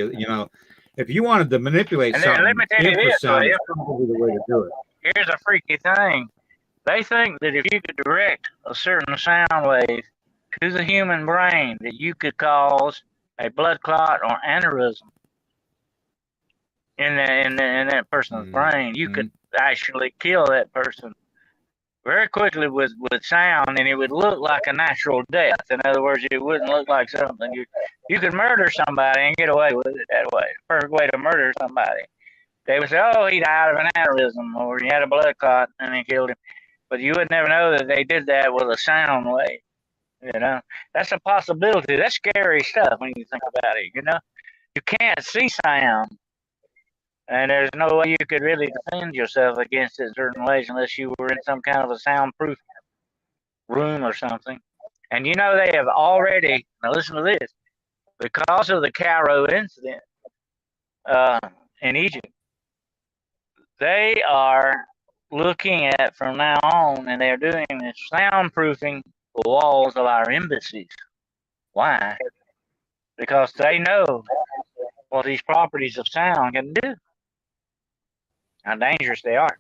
if you wanted to manipulate something, let me tell you infrasound is probably the way to do it. Here's a freaky thing. They think that if you could direct a certain sound wave to the human brain, that you could cause a blood clot or aneurysm in that person's brain. You could actually kill that person very quickly with sound, and it would look like a natural death. In other words, it wouldn't look like something you could murder somebody and get away with it that way. Perfect way to murder somebody. They would say, "Oh, he died of an aneurysm," or "He had a blood clot and they killed him." But you would never know that they did that with a sound wave. That's a possibility. That's scary stuff when you think about it. You can't see sound. And there's no way you could really defend yourself against it certain ways unless you were in some kind of a soundproof room or something. And they have already, now listen to this, because of the Cairo incident in Egypt, They are looking at from now on, and they're doing this soundproofing the walls of our embassies. Why? Because they know what these properties of sound can do, how dangerous they are.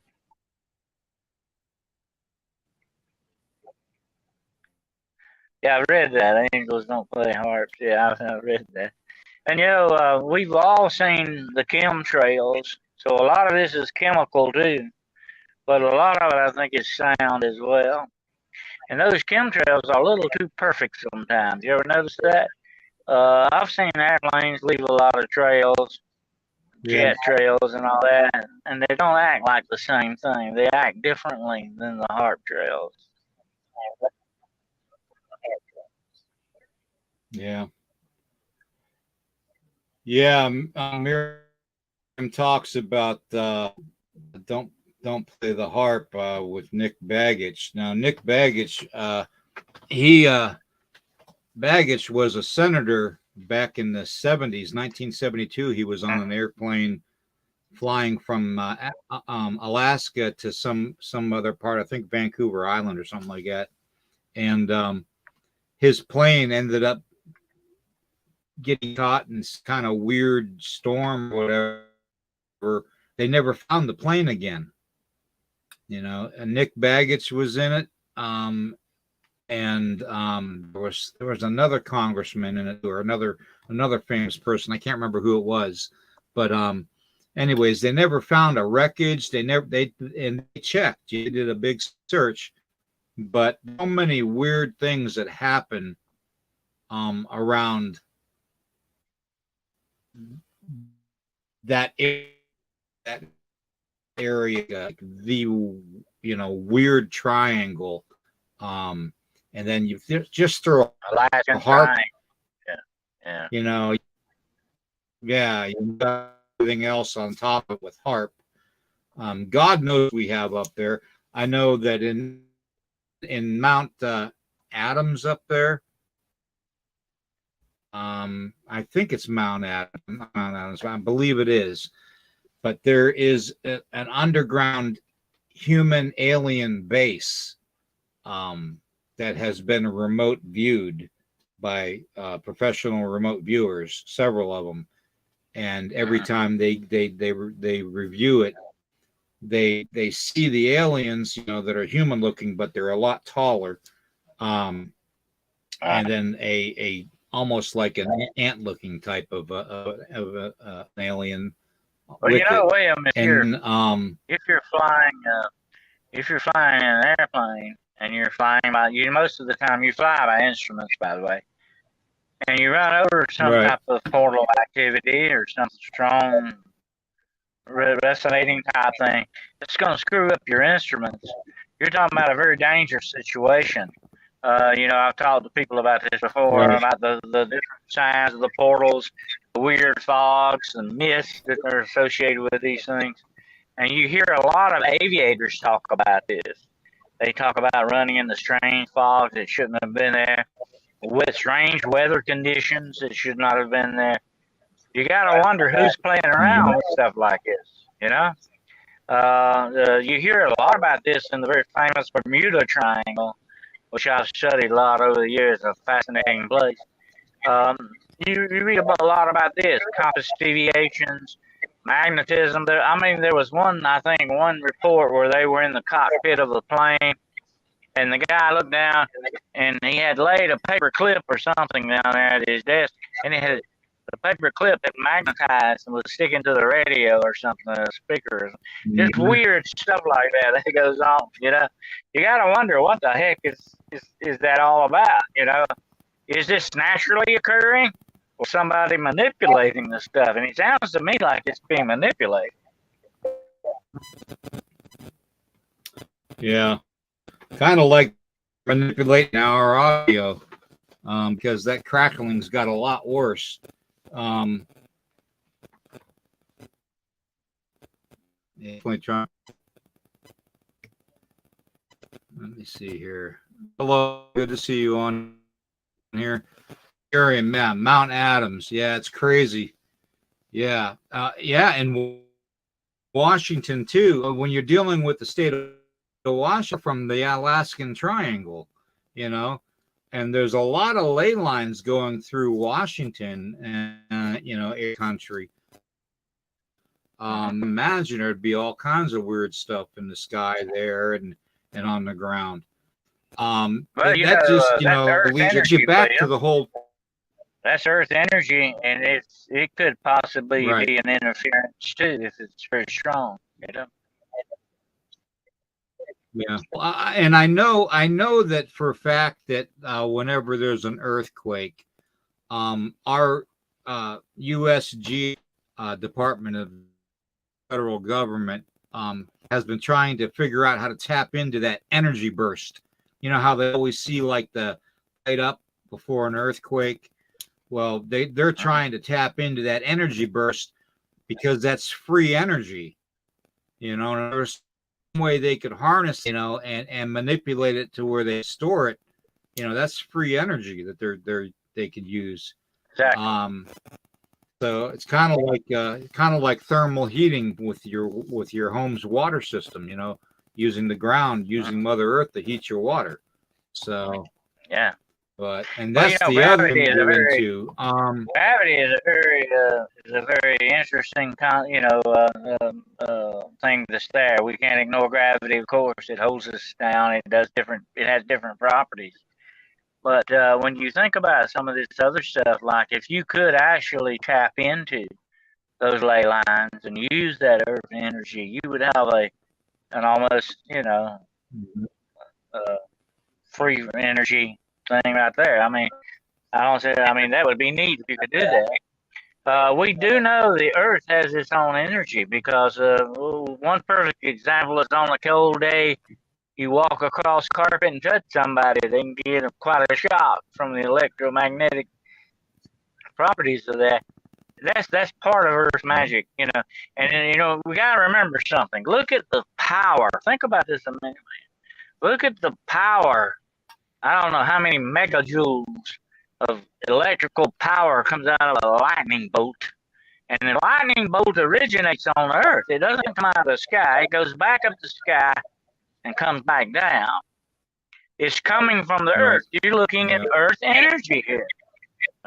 Yeah, I've read that. Angels don't play harps. Yeah, I've read that. And we've all seen the chemtrails, so a lot of this is chemical too, but a lot of it I think is sound as well. And those chemtrails are a little too perfect sometimes. You ever notice that? I've seen airplanes leave a lot of trails, jet trails, and all that, and they don't act like the same thing. They act differently than the harp trails. Yeah. Yeah. Miriam talks about don't play the harp with Nick Baggage. Now, Nick Baggage, Baggage was a senator back in the 70s, 1972. He was on an airplane flying from Alaska to some other part, I think Vancouver Island or something like that. And his plane ended up getting caught in kind of weird storm or whatever. They never found the plane again. And Nick Baggage was in it. And there was another congressman in it, or another famous person. I can't remember who it was, but anyways, they never found a wreckage. They checked. They did a big search, but so many weird things that happen around that area, like the weird triangle. And then you just throw a harp. Yeah. You got everything else on top of it with harp. God knows we have up there. I know that in Mount Adams up there, I think it's Mount Adams. I believe it is. But there is an underground human alien base that has been remote viewed by professional remote viewers, several of them. And every time they review it, they see the aliens, that are human looking, but they're a lot taller. And then a almost like an ant looking type of an alien. Well, William, if you're flying in an airplane and you're flying most of the time you fly by instruments, by the way, and you run over some type of portal activity or some strong resonating type thing, it's going to screw up your instruments. You're talking about a very dangerous situation. I've talked to people about this before, about the different signs of the portals, the weird fogs and mists that are associated with these things. And you hear a lot of aviators talk about this. They talk about running into strange fogs that shouldn't have been there, with strange weather conditions that should not have been there. You got to wonder who's playing around with stuff like this, You hear a lot about this in the very famous Bermuda Triangle, which I've studied a lot over the years, a fascinating place. You read a lot about this, compass deviations, magnetism. There was one report where they were in the cockpit of the plane, and the guy looked down, and he had laid a paper clip or something down there at his desk, and it had the paper clip that magnetized and was sticking to the radio or something, the speakers. Just weird stuff like that goes on. You got to wonder what the heck is that all about? Is this naturally occurring or somebody manipulating the stuff? And it sounds to me like it's being manipulated. Yeah, kind of like manipulating our audio, because that crackling's got a lot worse. Let me see here. Hello, good to see you on here. Area, man, Mount Adams. Yeah, it's crazy. Yeah, and Washington too, when you're dealing with the state of Washington from the Alaskan Triangle, you know, and there's a lot of ley lines going through Washington and, you know, a country. Imagine there'd be all kinds of weird stuff in the sky there and on the ground. Well, that just, you know, leads you back to the whole. That's Earth energy, and it could possibly be an interference too if it's very strong, you know. Yeah, and I know that for a fact that whenever there's an earthquake, our USG Department of Federal Government has been trying to figure out how to tap into that energy burst. You know how they always see like the light up before an earthquake. Well, they're trying to tap into that energy burst because that's free energy. You know, there's some way they could harness, you know, and manipulate it to where they store it. You know, that's free energy that they could use. Exactly. So it's kind of like thermal heating with your home's water system. You know, using the ground, using Mother Earth to heat your water. So yeah. But that's the other thing to get into. Gravity is a very interesting thing that's there. We can't ignore gravity, of course. It holds us down. It has different properties. But when you think about some of this other stuff, like if you could actually tap into those ley lines and use that earth energy, you would have an almost free energy thing right there. I mean, that would be neat if you could do that. We do know the Earth has its own energy because one perfect example is on a cold day, you walk across carpet and touch somebody, they can get quite a shock from the electromagnetic properties of that. That's part of Earth's magic, you know. And we got to remember something. Look at the power. Think about this a minute, man. Look at the power. I don't know how many megajoules of electrical power comes out of a lightning bolt. And the lightning bolt originates on Earth. It doesn't come out of the sky. It goes back up the sky and comes back down. It's coming from the Earth. You're looking at Earth energy here.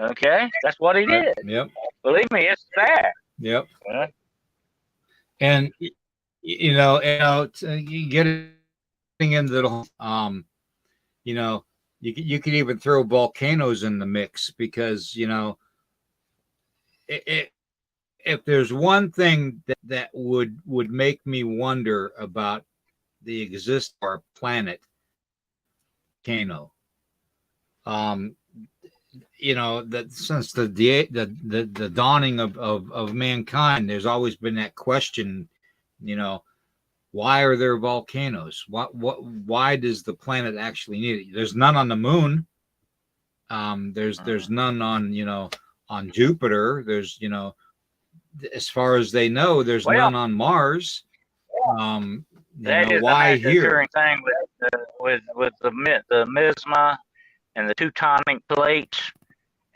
Okay? That's what it is. Yep. Believe me, it's there. Yep. And you getting into the you could even throw volcanoes in the mix because if there's one thing that would make me wonder about the existence of our planet, volcano. That since the dawning of mankind, there's always been that question, why are there volcanoes? Why does the planet actually need it? There's none on the moon. There's none on Jupiter. There's as far as they know, there's none on Mars. That is why the here? Thing with the Misma and the tectonic plates,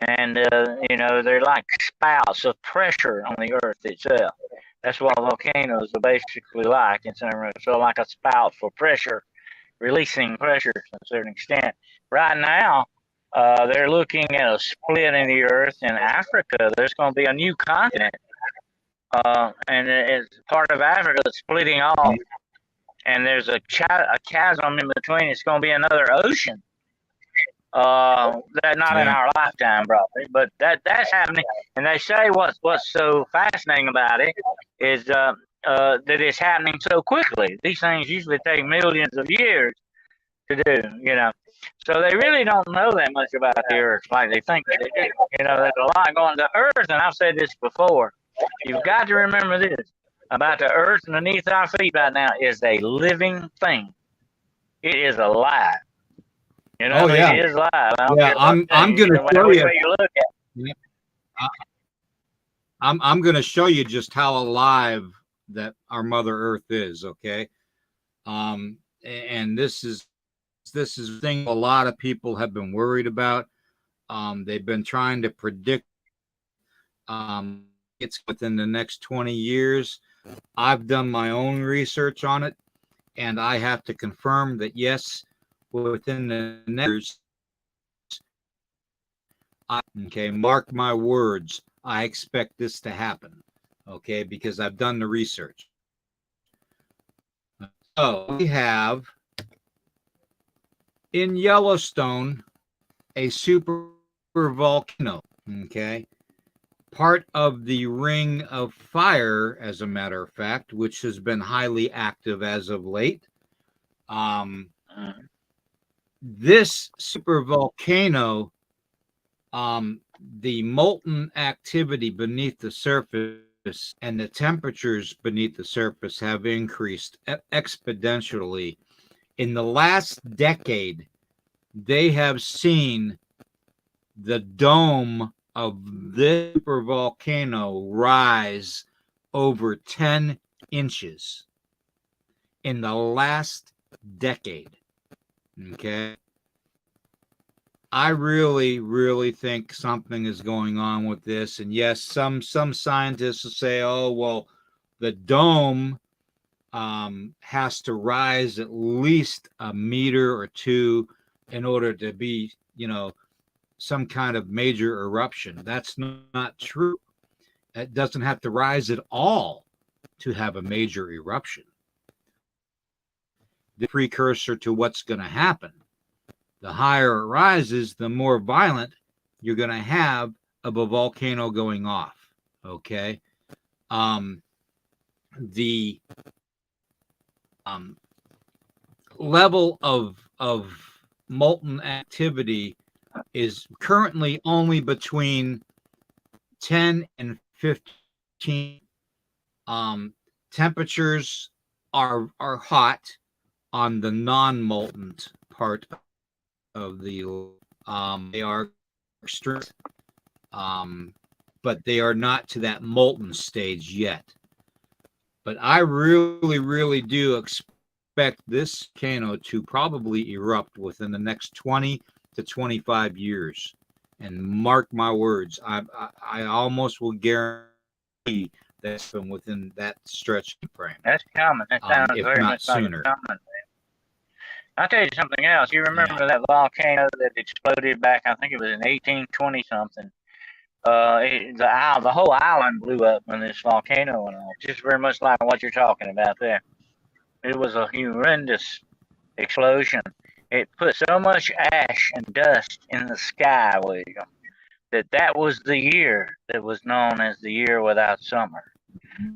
and they're like spouts of pressure on the Earth itself. That's what volcanoes are basically like. It's so like a spout for pressure, releasing pressure to a certain extent. Right now, they're looking at a split in the Earth in Africa. There's going to be a new continent, and it's part of Africa that's splitting off. And there's a chasm in between. It's going to be another ocean. That not in our lifetime, probably, but that's happening. And they say what's so fascinating about it is that it's happening so quickly. These things usually take millions of years to do, So they really don't know that much about the Earth like they think they do. There's a lot going to Earth, and I've said this before. You've got to remember this about the Earth underneath our feet right now is a living thing. It is alive. It is live. I'm going to show you. I'm going to show you just how alive that our Mother Earth is. Okay, and this is the thing a lot of people have been worried about. They've been trying to predict it's within the next 20 years. I've done my own research on it, and I have to confirm that yes, within the next okay, mark my words, I expect this to happen. Okay, because I've done the research. So we have in Yellowstone a super volcano. Okay, part of the Ring of Fire, as a matter of fact, which has been highly active as of late. This super volcano, the molten activity beneath the surface and the temperatures beneath the surface have increased exponentially. In the last decade, they have seen the dome of this super volcano rise over 10 inches in the last decade. Okay. I really, really think something is going on with this. And yes, some scientists will say, oh, well, the dome has to rise at least a meter or two in order to be, some kind of major eruption. That's not true. It doesn't have to rise at all to have a major eruption. The precursor to what's going to happen. The higher it rises, the more violent you're going to have of a volcano going off. Okay. The level of molten activity is currently only between 10 and 15. Temperatures are hot on the non-molten part of the they are extreme, but they are not to that molten stage yet. But I really, really do expect this volcano to probably erupt within the next 20 to 25 years. And mark my words, I almost will guarantee that's been within that stretch frame. That's common. That sounds if very not much sooner. like common. I'll tell you something else. You remember that volcano that exploded back, I think it was in 1820 something. The whole island blew up when this volcano went off. Just very much like what you're talking about there. It was a horrendous explosion. It put so much ash and dust in the sky, William, that was the year that was known as the year without summer.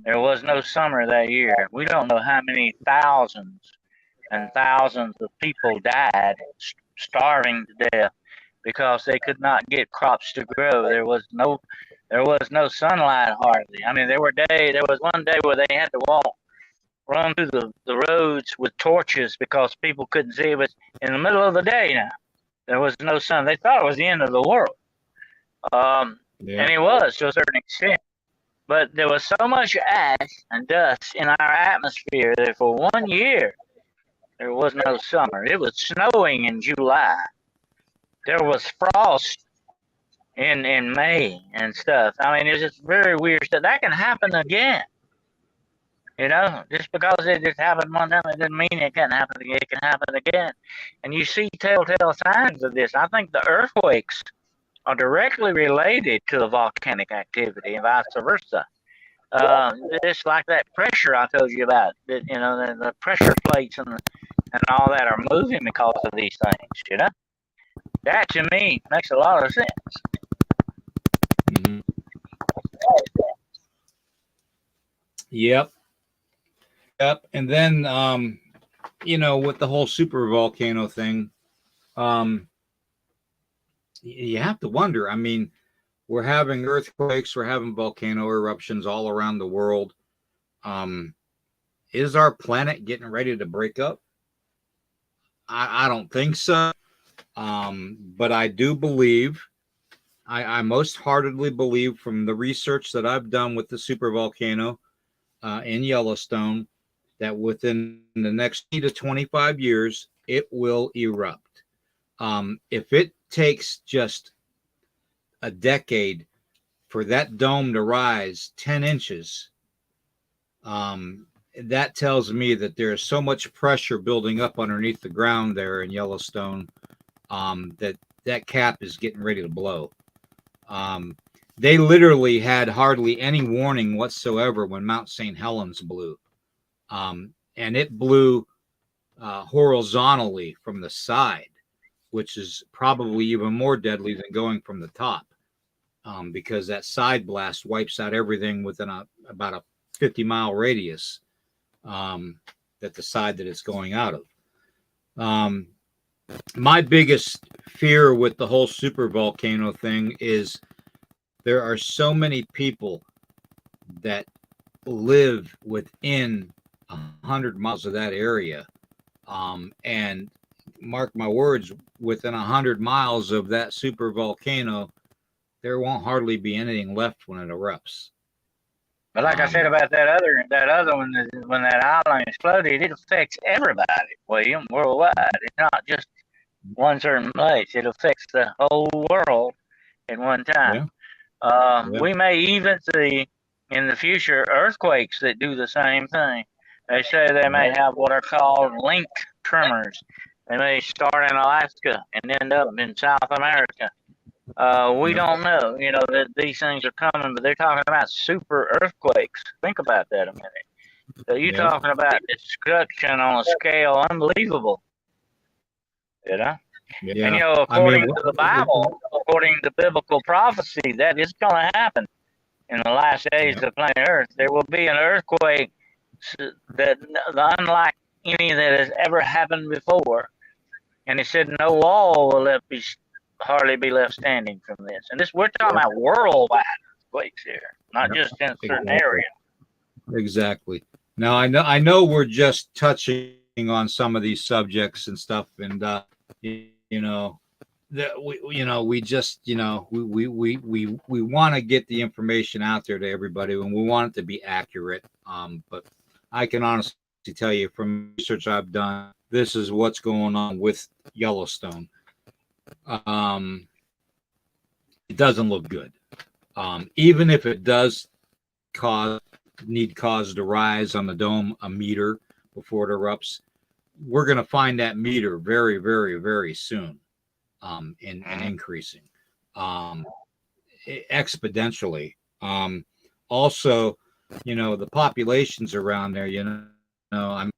There was no summer that year. We don't know how many thousands and thousands of people died starving to death because they could not get crops to grow. There was no sunlight hardly. I mean, there was one day where they had to run through the roads with torches because people couldn't see. It was in the middle of the day now. There was no sun. They thought it was the end of the world. And it was to a certain extent. But there was so much ash and dust in our atmosphere that for 1 year, there was no summer. It was snowing in July. There was frost in May and stuff. I mean, it's just very weird stuff. That can happen again. Just because it just happened one time, it doesn't mean it can't happen again. It can happen again. And you see telltale signs of this. I think the earthquakes are directly related to the volcanic activity and vice versa. It's like that pressure I told you about. The pressure plates and all that are moving because of these things. That to me makes a lot of sense. Mm-hmm. Yep. And then with the whole super volcano thing, you have to wonder. I mean, we're having earthquakes, we're having volcano eruptions all around the world. Is our planet getting ready to break up? I don't think so. But I do believe, I most heartedly believe from the research that I've done with the super volcano in Yellowstone, that within the next 20 to 25 years, it will erupt. If it takes just a decade for that dome to rise 10 inches, that tells me that there's so much pressure building up underneath the ground there in Yellowstone, that cap is getting ready to blow. They literally had hardly any warning whatsoever when Mount St. Helens blew. And it blew horizontally from the side, which is probably even more deadly than going from the top, because that side blast wipes out everything within about a 50-mile radius, that the side that it's going out of. My biggest fear with the whole super volcano thing is there are so many people that live within 100 miles of that area. And mark my words, within 100 miles of that super volcano, there won't hardly be anything left when it erupts. But like I said about that other one, when that island exploded, it affects everybody, William, worldwide. It's not just one certain place. It affects the whole world at one time. Yeah. We may even see in the future earthquakes that do the same thing. They say they may have what are called link tremors. They may start in Alaska and end up in South America. We don't know, that these things are coming, but they're talking about super earthquakes. Think about that a minute. So you're talking about destruction on a scale unbelievable. Yeah. And according to the Bible, according to biblical prophecy, that is going to happen in the last days of planet Earth. There will be an earthquake that unlike any that has ever happened before. And it said no wall will hardly be left standing from this. And we're talking about worldwide earthquakes here, not just in a certain area. Exactly. Now I know we're just touching on some of these subjects and stuff, and that we just we want to get the information out there to everybody, and we want it to be accurate. But I can honestly tell you from research I've done, this is what's going on with Yellowstone. It doesn't look good. Even if it does cause to rise on the dome a meter before it erupts, we're going to find that meter very, very, very soon, and increasing exponentially. Also, the populations around there, I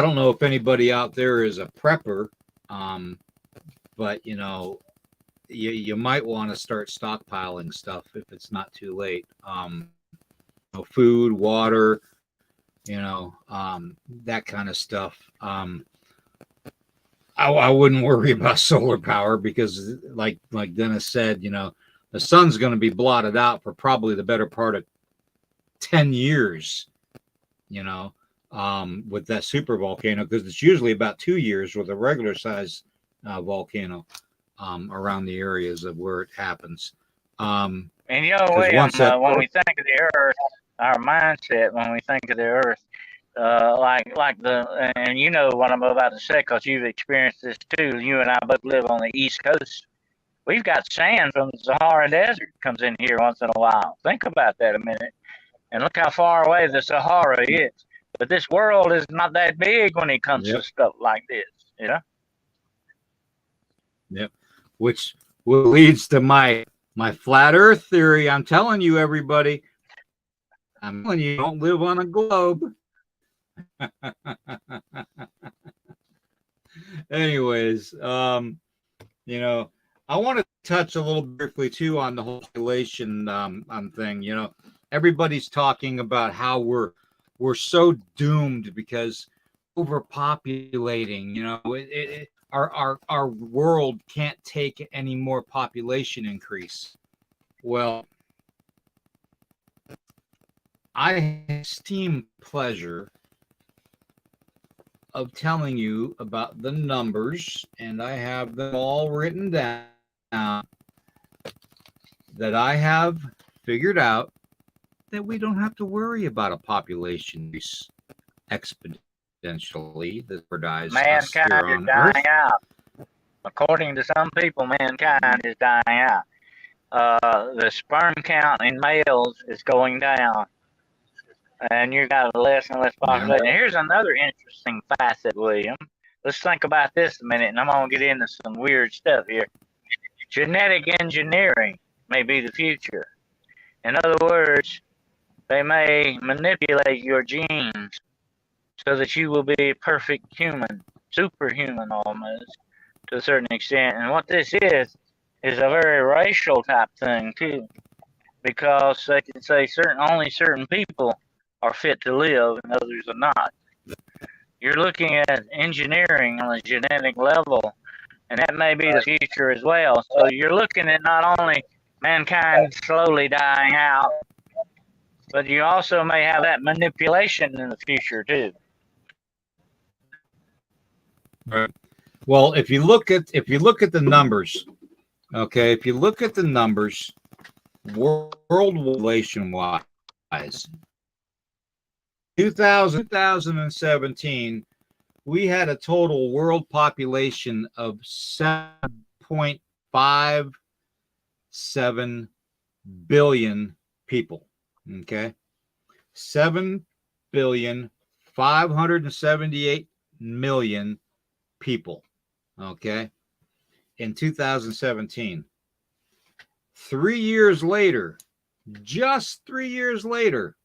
don't know if anybody out there is a prepper, but you might want to start stockpiling stuff if it's not too late. Food, water, that kind of stuff. I wouldn't worry about solar power because, like Dennis said, the sun's going to be blotted out for probably the better part of 10 years. With that super volcano, because it's usually about 2 years with a regular size volcano around the areas of where it happens. And William, when we think of the Earth, our mindset when we think of the Earth, and what I'm about to say because you've experienced this too. You and I both live on the East Coast. We've got sand from the Sahara Desert comes in here once in a while. Think about that a minute, and look how far away the Sahara is. But this world is not that big when it comes to stuff like this, Yep. Which leads to my flat Earth theory. I'm telling you, everybody. I'm telling you, don't live on a globe. Anyways, I want to touch a little briefly too on the whole population thing. Everybody's talking about how we're so doomed because overpopulating. Our world can't take any more population increase. Well, I esteem pleasure of telling you about the numbers, and I have them all written down, that I have figured out that we don't have to worry about a population increase exponentially that dies. Mankind is dying out. According to some people, mankind is dying out. The sperm count in males is going down. and you got less and less population. And here's another interesting facet, William. Let's think about this a minute, and I'm going to get into some weird stuff here. Genetic engineering may be the future. In other words, they may manipulate your genes so that you will be a perfect human, superhuman almost, to a certain extent. And what this is a very racial type thing too, because they can say only certain people are fit to live and others are not. You're looking at engineering on a genetic level, and that may be the future as well. So you're looking at not only mankind slowly dying out, but you also may have that manipulation in the future too. Right. Well, if you look at the numbers, okay, if you look at the numbers, world population wise, 2017, we had a total world population of 7.57 billion people. Okay, 7,578,000,000 people. Okay, in 2017. 3 years later, just 3 years later,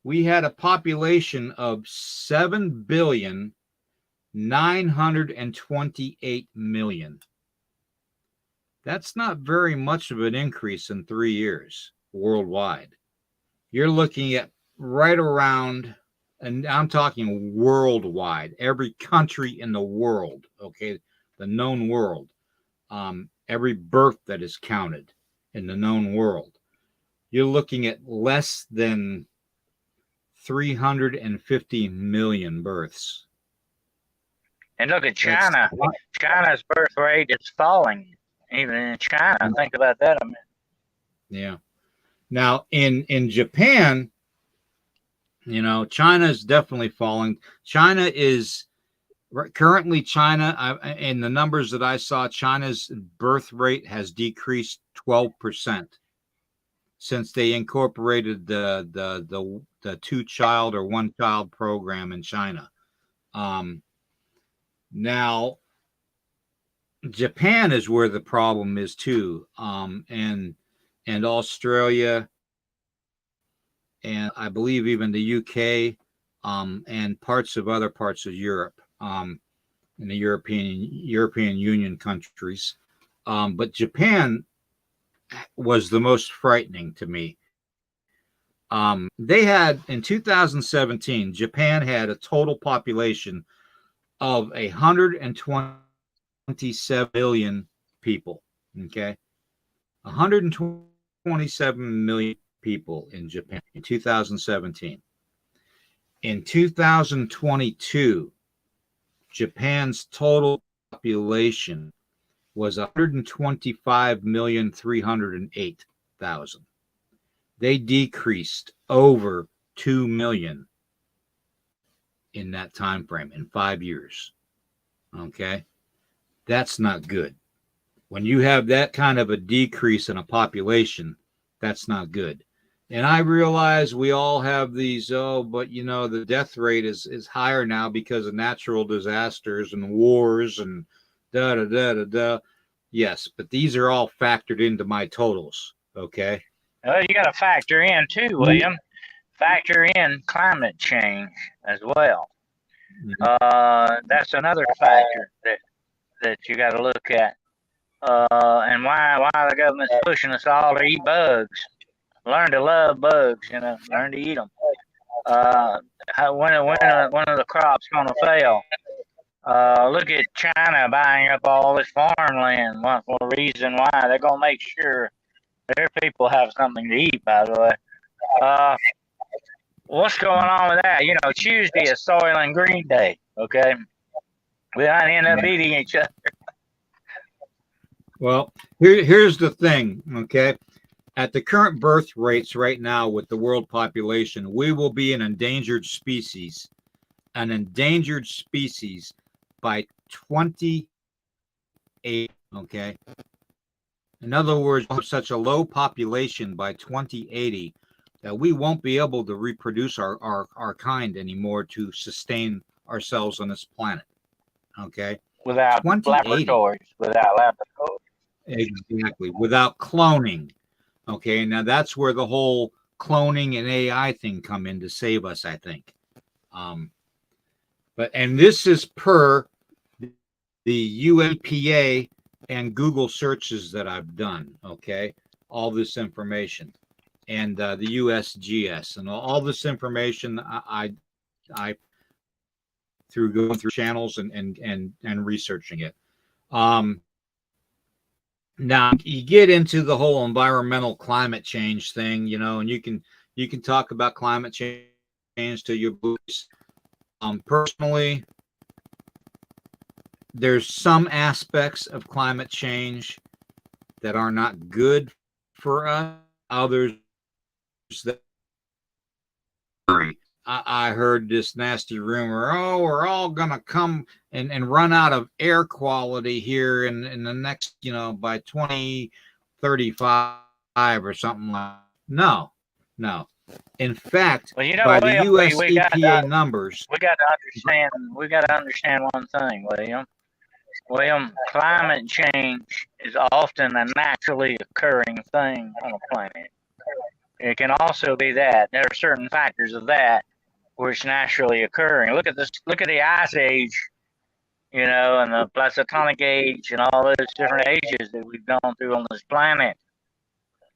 we had a population of 7,928,000,000. That's not very much of an increase in 3 years worldwide. You're looking at right around, and I'm talking worldwide, every country in the world, okay, the known world, every birth that is counted in the known world, you're looking at less than 350 million births. And look at China. China's birth rate is falling, even in China. Think about that a minute. Yeah. Now, in Japan, China is definitely falling. China is currently, in the numbers that I saw, China's birth rate has decreased 12% since they incorporated the two-child or one-child program in China. Now, Japan is where the problem is too, and Australia, and I believe even the UK, and other parts of Europe, in the European Union countries. But Japan was the most frightening to me. They had, in 2017, Japan had a total population of 127 million people. Okay, 127 million people in Japan in 2017. In 2022, Japan's total population was 125,308,000. They decreased over 2 million in that time frame, in 5 years. Okay, that's not good. When you have that kind of a decrease in a population, that's not good. And I realize we all have these, but the death rate is higher now because of natural disasters and wars and da da da da da. Yes, but these are all factored into my totals. Okay. You got to factor in too, William. Factor in climate change as well. That's another factor that you got to look at. And why the government's pushing us all to eat bugs. Learn to love bugs, learn to eat them. When one of the crops going to fail? Look at China buying up all this farmland. One reason why they're going to make sure their people have something to eat, by the way. What's going on with that? Tuesday is Soil and Green Day, okay? We might end up eating each other. Well, here's the thing, okay? At the current birth rates right now with the world population, we will be an endangered species by 2080, okay? In other words, such a low population by 2080 that we won't be able to reproduce our kind anymore to sustain ourselves on this planet. Okay. Without 2080. laboratories, without laboratories. Exactly. Without cloning. Okay. Now that's where the whole cloning and AI thing come in to save us, I think. And this is per the UAPA and Google searches that I've done. Okay. All this information. And the USGS and all this information I through going through channels and researching it. Now you get into the whole environmental climate change thing, and you can talk about climate change to your beliefs. Personally, there's some aspects of climate change that are not good for us. Others that I heard this nasty rumor, we're all gonna come and run out of air quality here in the next, by 2035 or something like that. No. In fact, well, by the US EPA numbers, we got to understand one thing, William, climate change is often a naturally occurring thing on a planet. It can also be that there are certain factors of that which naturally occurring. Look at the ice age, and the Pleistocene age and all those different ages that we've gone through on this planet.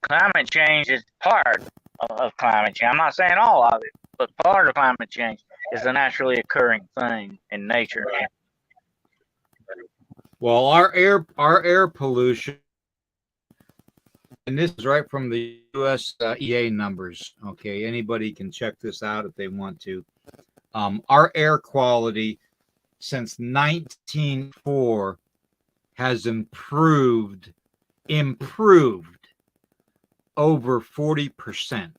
Climate change is part of climate change. I'm not saying all of it, but part of climate change is a naturally occurring thing in nature. Well, our air pollution, and this is right from the US EA numbers. Okay, anybody can check this out if they want to. Our air quality since 1904 has improved over 40%.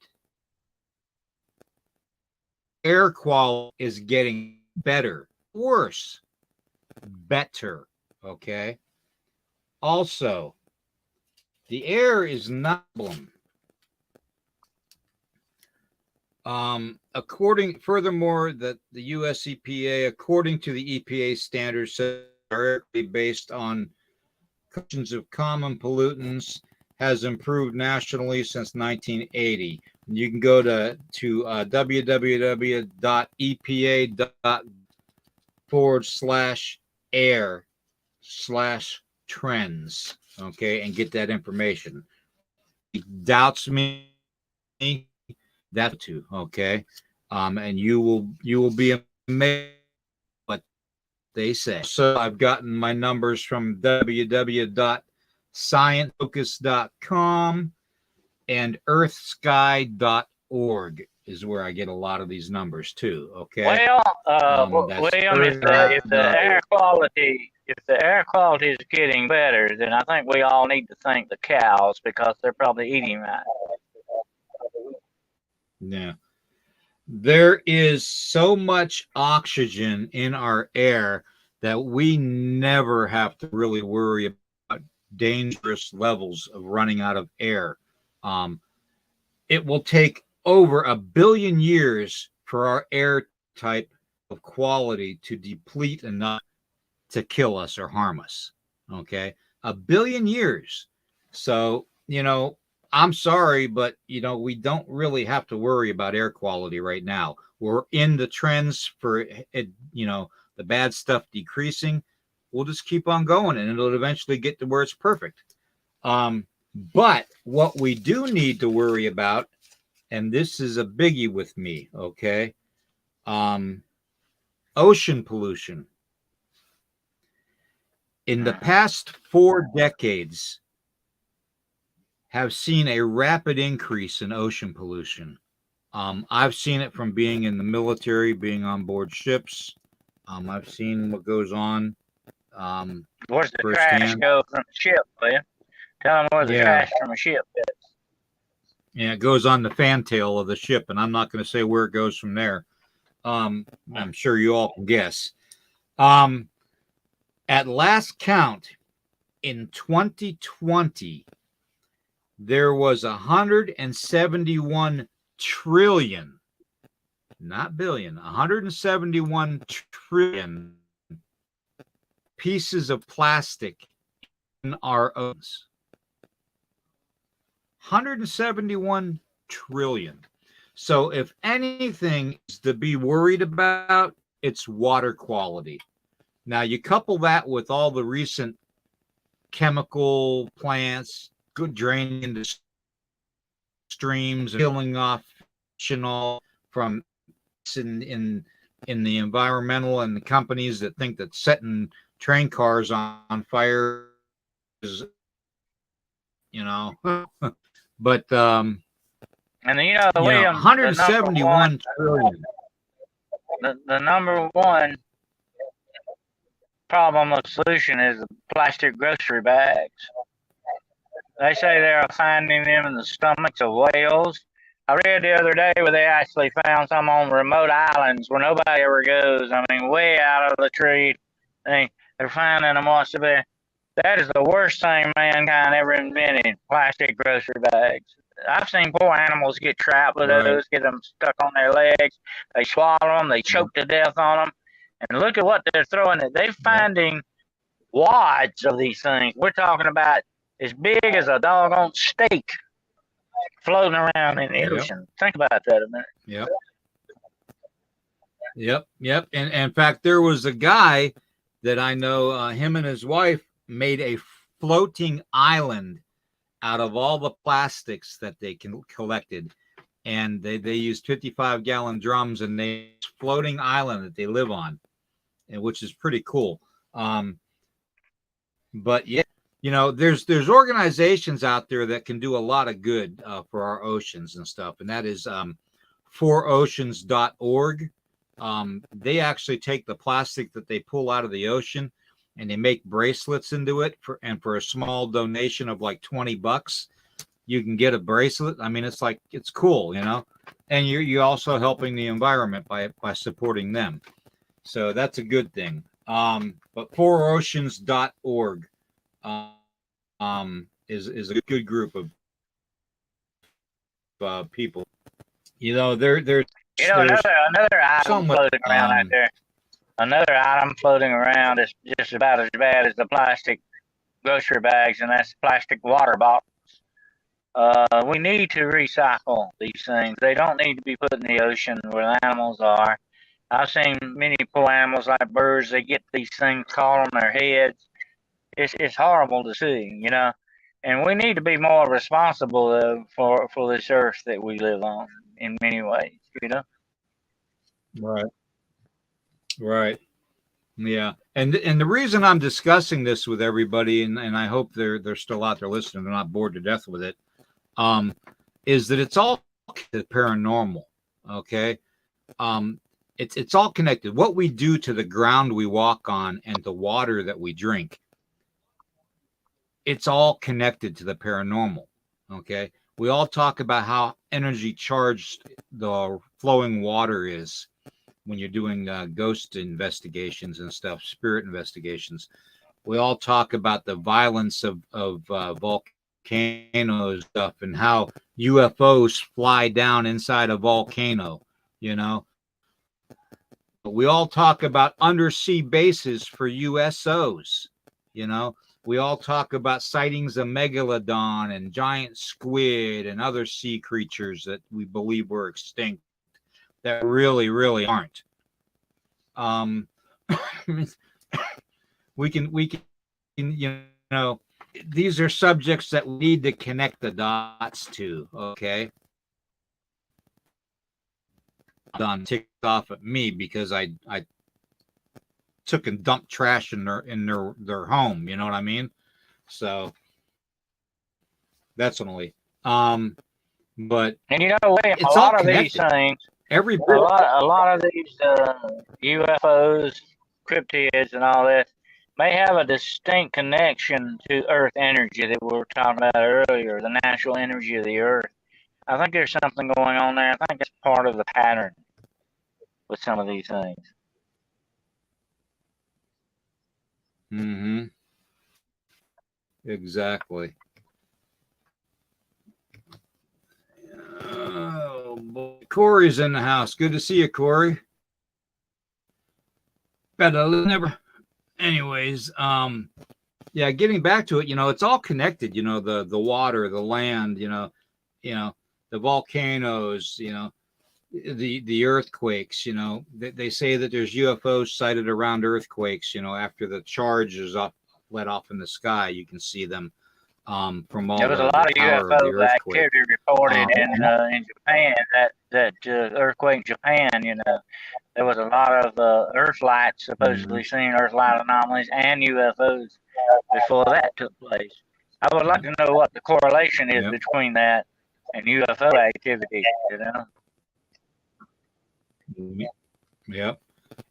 Air quality is getting better, worse, better. Okay. Also, the air is not a problem. Furthermore, that the US EPA, according to the EPA standards, are based on questions of common pollutants, has improved nationally since 1980. You can go to www.epa.org/air/trends, okay, and get that information. Doubts me, that too, okay, and you will be amazed what they say. So I've gotten my numbers from www.sciencefocus.com and earthsky.org is where I get a lot of these numbers too. Okay. Well, William, if the air quality is getting better, then I think we all need to thank the cows because they're probably eating that. Yeah. There is so much oxygen in our air that we never have to really worry about dangerous levels of running out of air. It will take over 1 billion years for our air type of quality to deplete enough to kill us or harm us. Okay. 1 billion years. So, I'm sorry, but we don't really have to worry about air quality right now. We're in the trends for it, the bad stuff decreasing. We'll just keep on going and it'll eventually get to where it's perfect. But what we do need to worry about, and this is a biggie with me, okay? Ocean pollution. In the past 4 decades, have seen a rapid increase in ocean pollution. I've seen it from being in the military, being on board ships. I've seen what goes on. Where's the trash go from the ship, man? Tell them where the trash from a ship is. Yeah, it goes on the fantail of the ship, and I'm not going to say where it goes from there. I'm sure you all can guess. At last count, in 2020, there was 171 trillion, not billion, 171 trillion pieces of plastic in our oceans. 171 trillion. So if anything is to be worried about, it's water quality. Now you couple that with all the recent chemical plants, good draining into streams, killing off fish and all from in the environmental and the companies that think that setting train cars on fire is, but and William, 171 trillion. The number one problem or solution is the plastic grocery bags. They say they are finding them in the stomachs of whales. I read the other day where they actually found some on remote islands where nobody ever goes. I mean, way out of the tree. They're finding them what's there. That is the worst thing mankind ever invented, plastic grocery bags. I've seen poor animals get trapped with those, get them stuck on their legs. They swallow them. They choke to death on them. And look at what they're throwing. They're finding wads of these things. We're talking about as big as a doggone steak floating around in the ocean. Think about that a minute. Yep. And in fact, there was a guy that I know, him and his wife made a floating island out of all the plastics that they collected. And they used 55-gallon drums, and they floating island that they live on, and which is pretty cool. But yeah, there's organizations out there that can do a lot of good for our oceans and stuff, and that is foroceans.org. They actually take the plastic that they pull out of the ocean and they make bracelets into it for a small donation of like $20, you can get a bracelet. I mean, it's cool, and you're also helping the environment by supporting them. So that's a good thing. But foroceans.org is a good group of people. There's another item floating around out there. Another item floating around is just about as bad as the plastic grocery bags, and that's plastic water bottles. We need to recycle these things. They don't need to be put in the ocean where the animals are. I've seen many poor animals like birds. They get these things caught on their heads. It's horrible to see, And we need to be more responsible for this earth that we live on in many ways, Right. Yeah. And the reason I'm discussing this with everybody, and I hope they're still out there listening, they're not bored to death with it, is that it's all paranormal. Okay. It's all connected. What we do to the ground we walk on and the water that we drink, it's all connected to the paranormal. Okay. We all talk about how energy charged the flowing water is when you're doing ghost investigations and stuff, spirit investigations. We all talk about the violence of volcanoes stuff and how UFOs fly down inside a volcano, We all talk about undersea bases for USOs, We all talk about sightings of megalodon and giant squid and other sea creatures that we believe were extinct that really, really aren't. We can, these are subjects that we need to connect the dots to. Okay. Done ticked off at me because I took and dumped trash in their home. You know what I mean? So that's only. But and it's a lot of these things. A lot of these UFOs, cryptids, and all that may have a distinct connection to Earth energy that we were talking about earlier, the natural energy of the Earth. I think there's something going on there. I think it's part of the pattern with some of these things. Mm-hmm. Exactly. Oh Corey's in the house. Good to see you, Corey. Better never. Anyways, yeah, getting back to it, it's all connected. The water, the land, the volcanoes, the earthquakes. They say that there's UFOs sighted around earthquakes. After the charge is let off in the sky, you can see them from all. There was a lot of UFO activity reported in Japan. That earthquake in Japan, there was a lot of Earth lights supposedly seen, Earth light anomalies, and UFOs before that took place. I would like to know what the correlation is between that and UFO activity. Yep.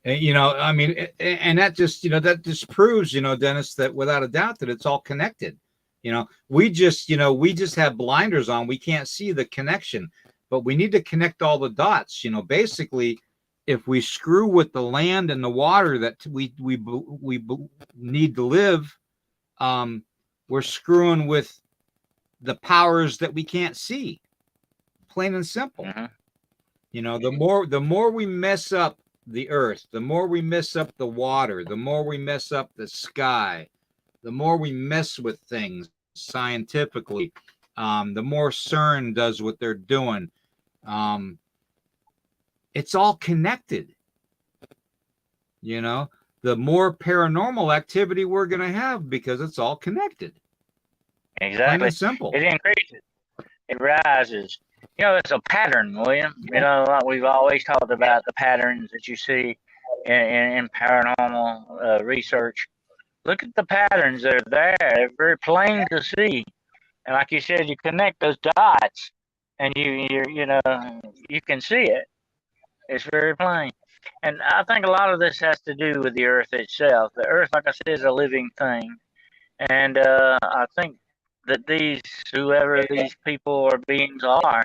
And, I mean, and that just proves, Dennis, that without a doubt that it's all connected. We just have blinders on. We can't see the connection, but we need to connect all the dots. Basically, if we screw with the land and the water that we need to live, we're screwing with the powers that we can't see. Plain and simple. The more we mess up the earth, the more we mess up the water, the more we mess up the sky, the more we mess with things scientifically, the more CERN does what they're doing. It's all connected. The more paranormal activity we're going to have because it's all connected. Exactly. Plain and simple. It increases. It rises. It's a pattern, William. Like we've always talked about the patterns that you see in paranormal research. Look at the patterns that are there. They're very plain to see. And like you said, you connect those dots, and you can see it. It's very plain. And I think a lot of this has to do with the Earth itself. The Earth, like I said, is a living thing. And I think that whoever these people or beings are,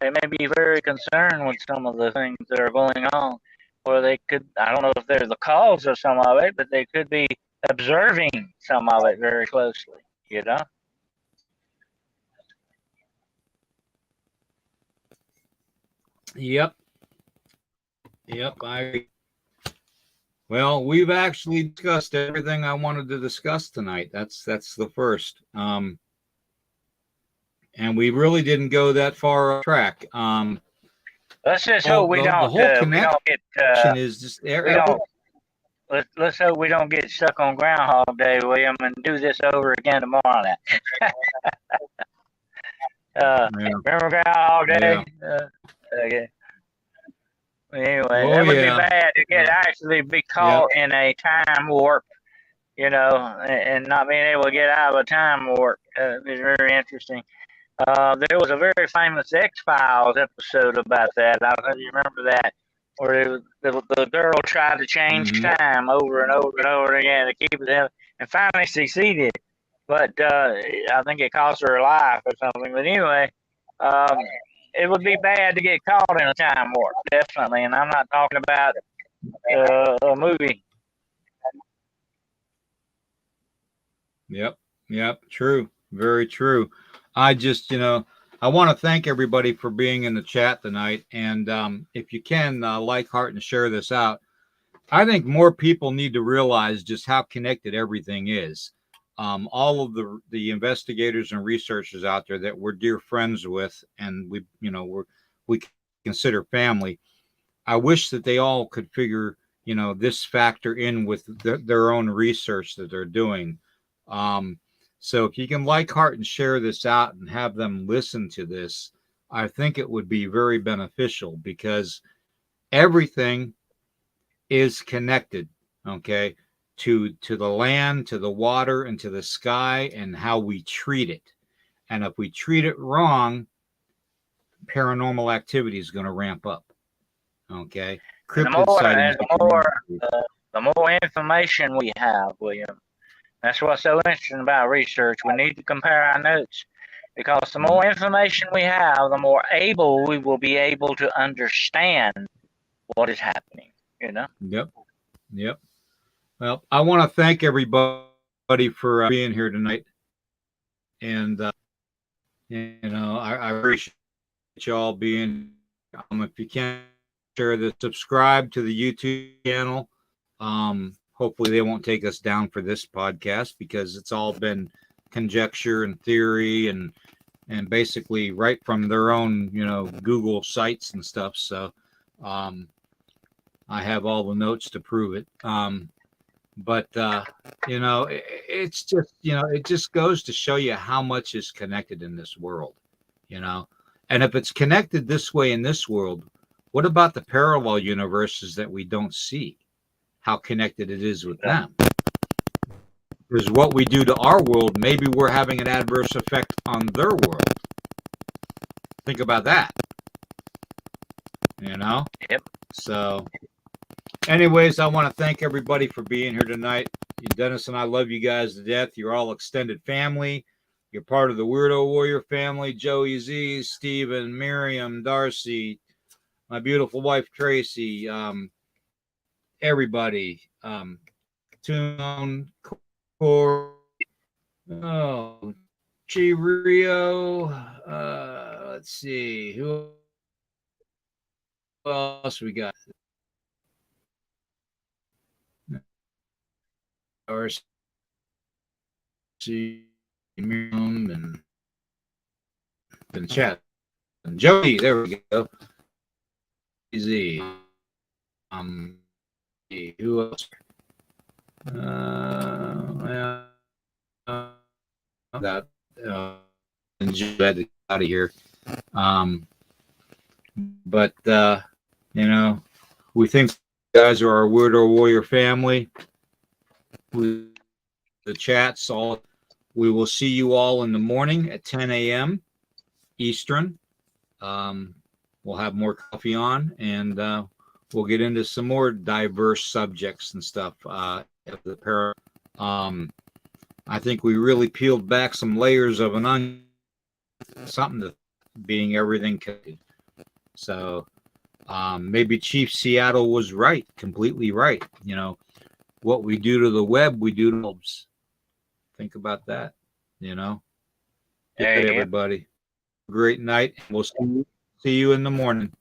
they may be very concerned with some of the things that are going on. Or they could, I don't know if they're the cause of some of it, but they could be observing some of it very closely, Yep, I agree. Well, we've actually discussed everything I wanted to discuss tonight. That's the first. And we really didn't go that far off track. Let's just hope we don't get. Is just let's hope we don't get stuck on Groundhog Day, William, and do this over again tomorrow night. Remember Groundhog Day? Okay. Anyway, that would be bad to actually be caught in a time warp, and not being able to get out of a time warp. It's very interesting. There was a very famous X-Files episode about that. I don't know if you remember that, where the girl tried to change time over and over and over again to keep it in, and finally succeeded. But I think it cost her her life or something. But anyway, it would be bad to get caught in a time warp, definitely. And I'm not talking about a movie. Yep. True. Very true. I just, I want to thank everybody for being in the chat tonight. And if you can, like, heart, and share this out. I think more people need to realize just how connected everything is. All of the investigators and researchers out there that we're dear friends with, and we consider family. I wish that they all could figure, this factor in with their own research that they're doing. So if you can like, heart, and share this out and have them listen to this, I think it would be very beneficial because everything is connected, okay, to the land, to the water, and to the sky, and how we treat it. And if we treat it wrong, paranormal activity is going to ramp up, okay? The more information we have, William, that's what's so interesting about research. We need to compare our notes, because the more information we have, the more able we will be able to understand what is happening, Yep. Well, I want to thank everybody for being here tonight. And, I appreciate you all being If you can share this, subscribe to the YouTube channel. Hopefully they won't take us down for this podcast because it's all been conjecture and theory and basically right from their own, Google sites and stuff. So I have all the notes to prove it. But it's just, it just goes to show you how much is connected in this world, and if it's connected this way in this world, what about the parallel universes that we don't see? How connected it is with them? Because what we do to our world, maybe we're having an adverse effect on their world. Think about that. Yep. So anyways, I want to thank everybody for being here tonight. Dennis and I love you guys to death. You're all extended family. You're part of the Weirdo Warrior family. Joey Z, Steven, Miriam, Darcy, my beautiful wife, Tracy, everybody, Tune, Core, Chirio, let's see, who else we got? Darcy, Miriam, and chat. And Jody, there we go. Z. Who else? That and just had to get out of here. But we think you guys are our Weirdo Warrior family. The chats all. We will see you all in the morning at 10 a.m. Eastern. We'll have more coffee on, and we'll get into some more diverse subjects and stuff. I think we really peeled back some layers of an onion, something to being everything connected. So maybe Chief Seattle was right, completely right. What we do to the web, we do to bulbs. Think about that. Good everybody. Great night. We'll see you in the morning.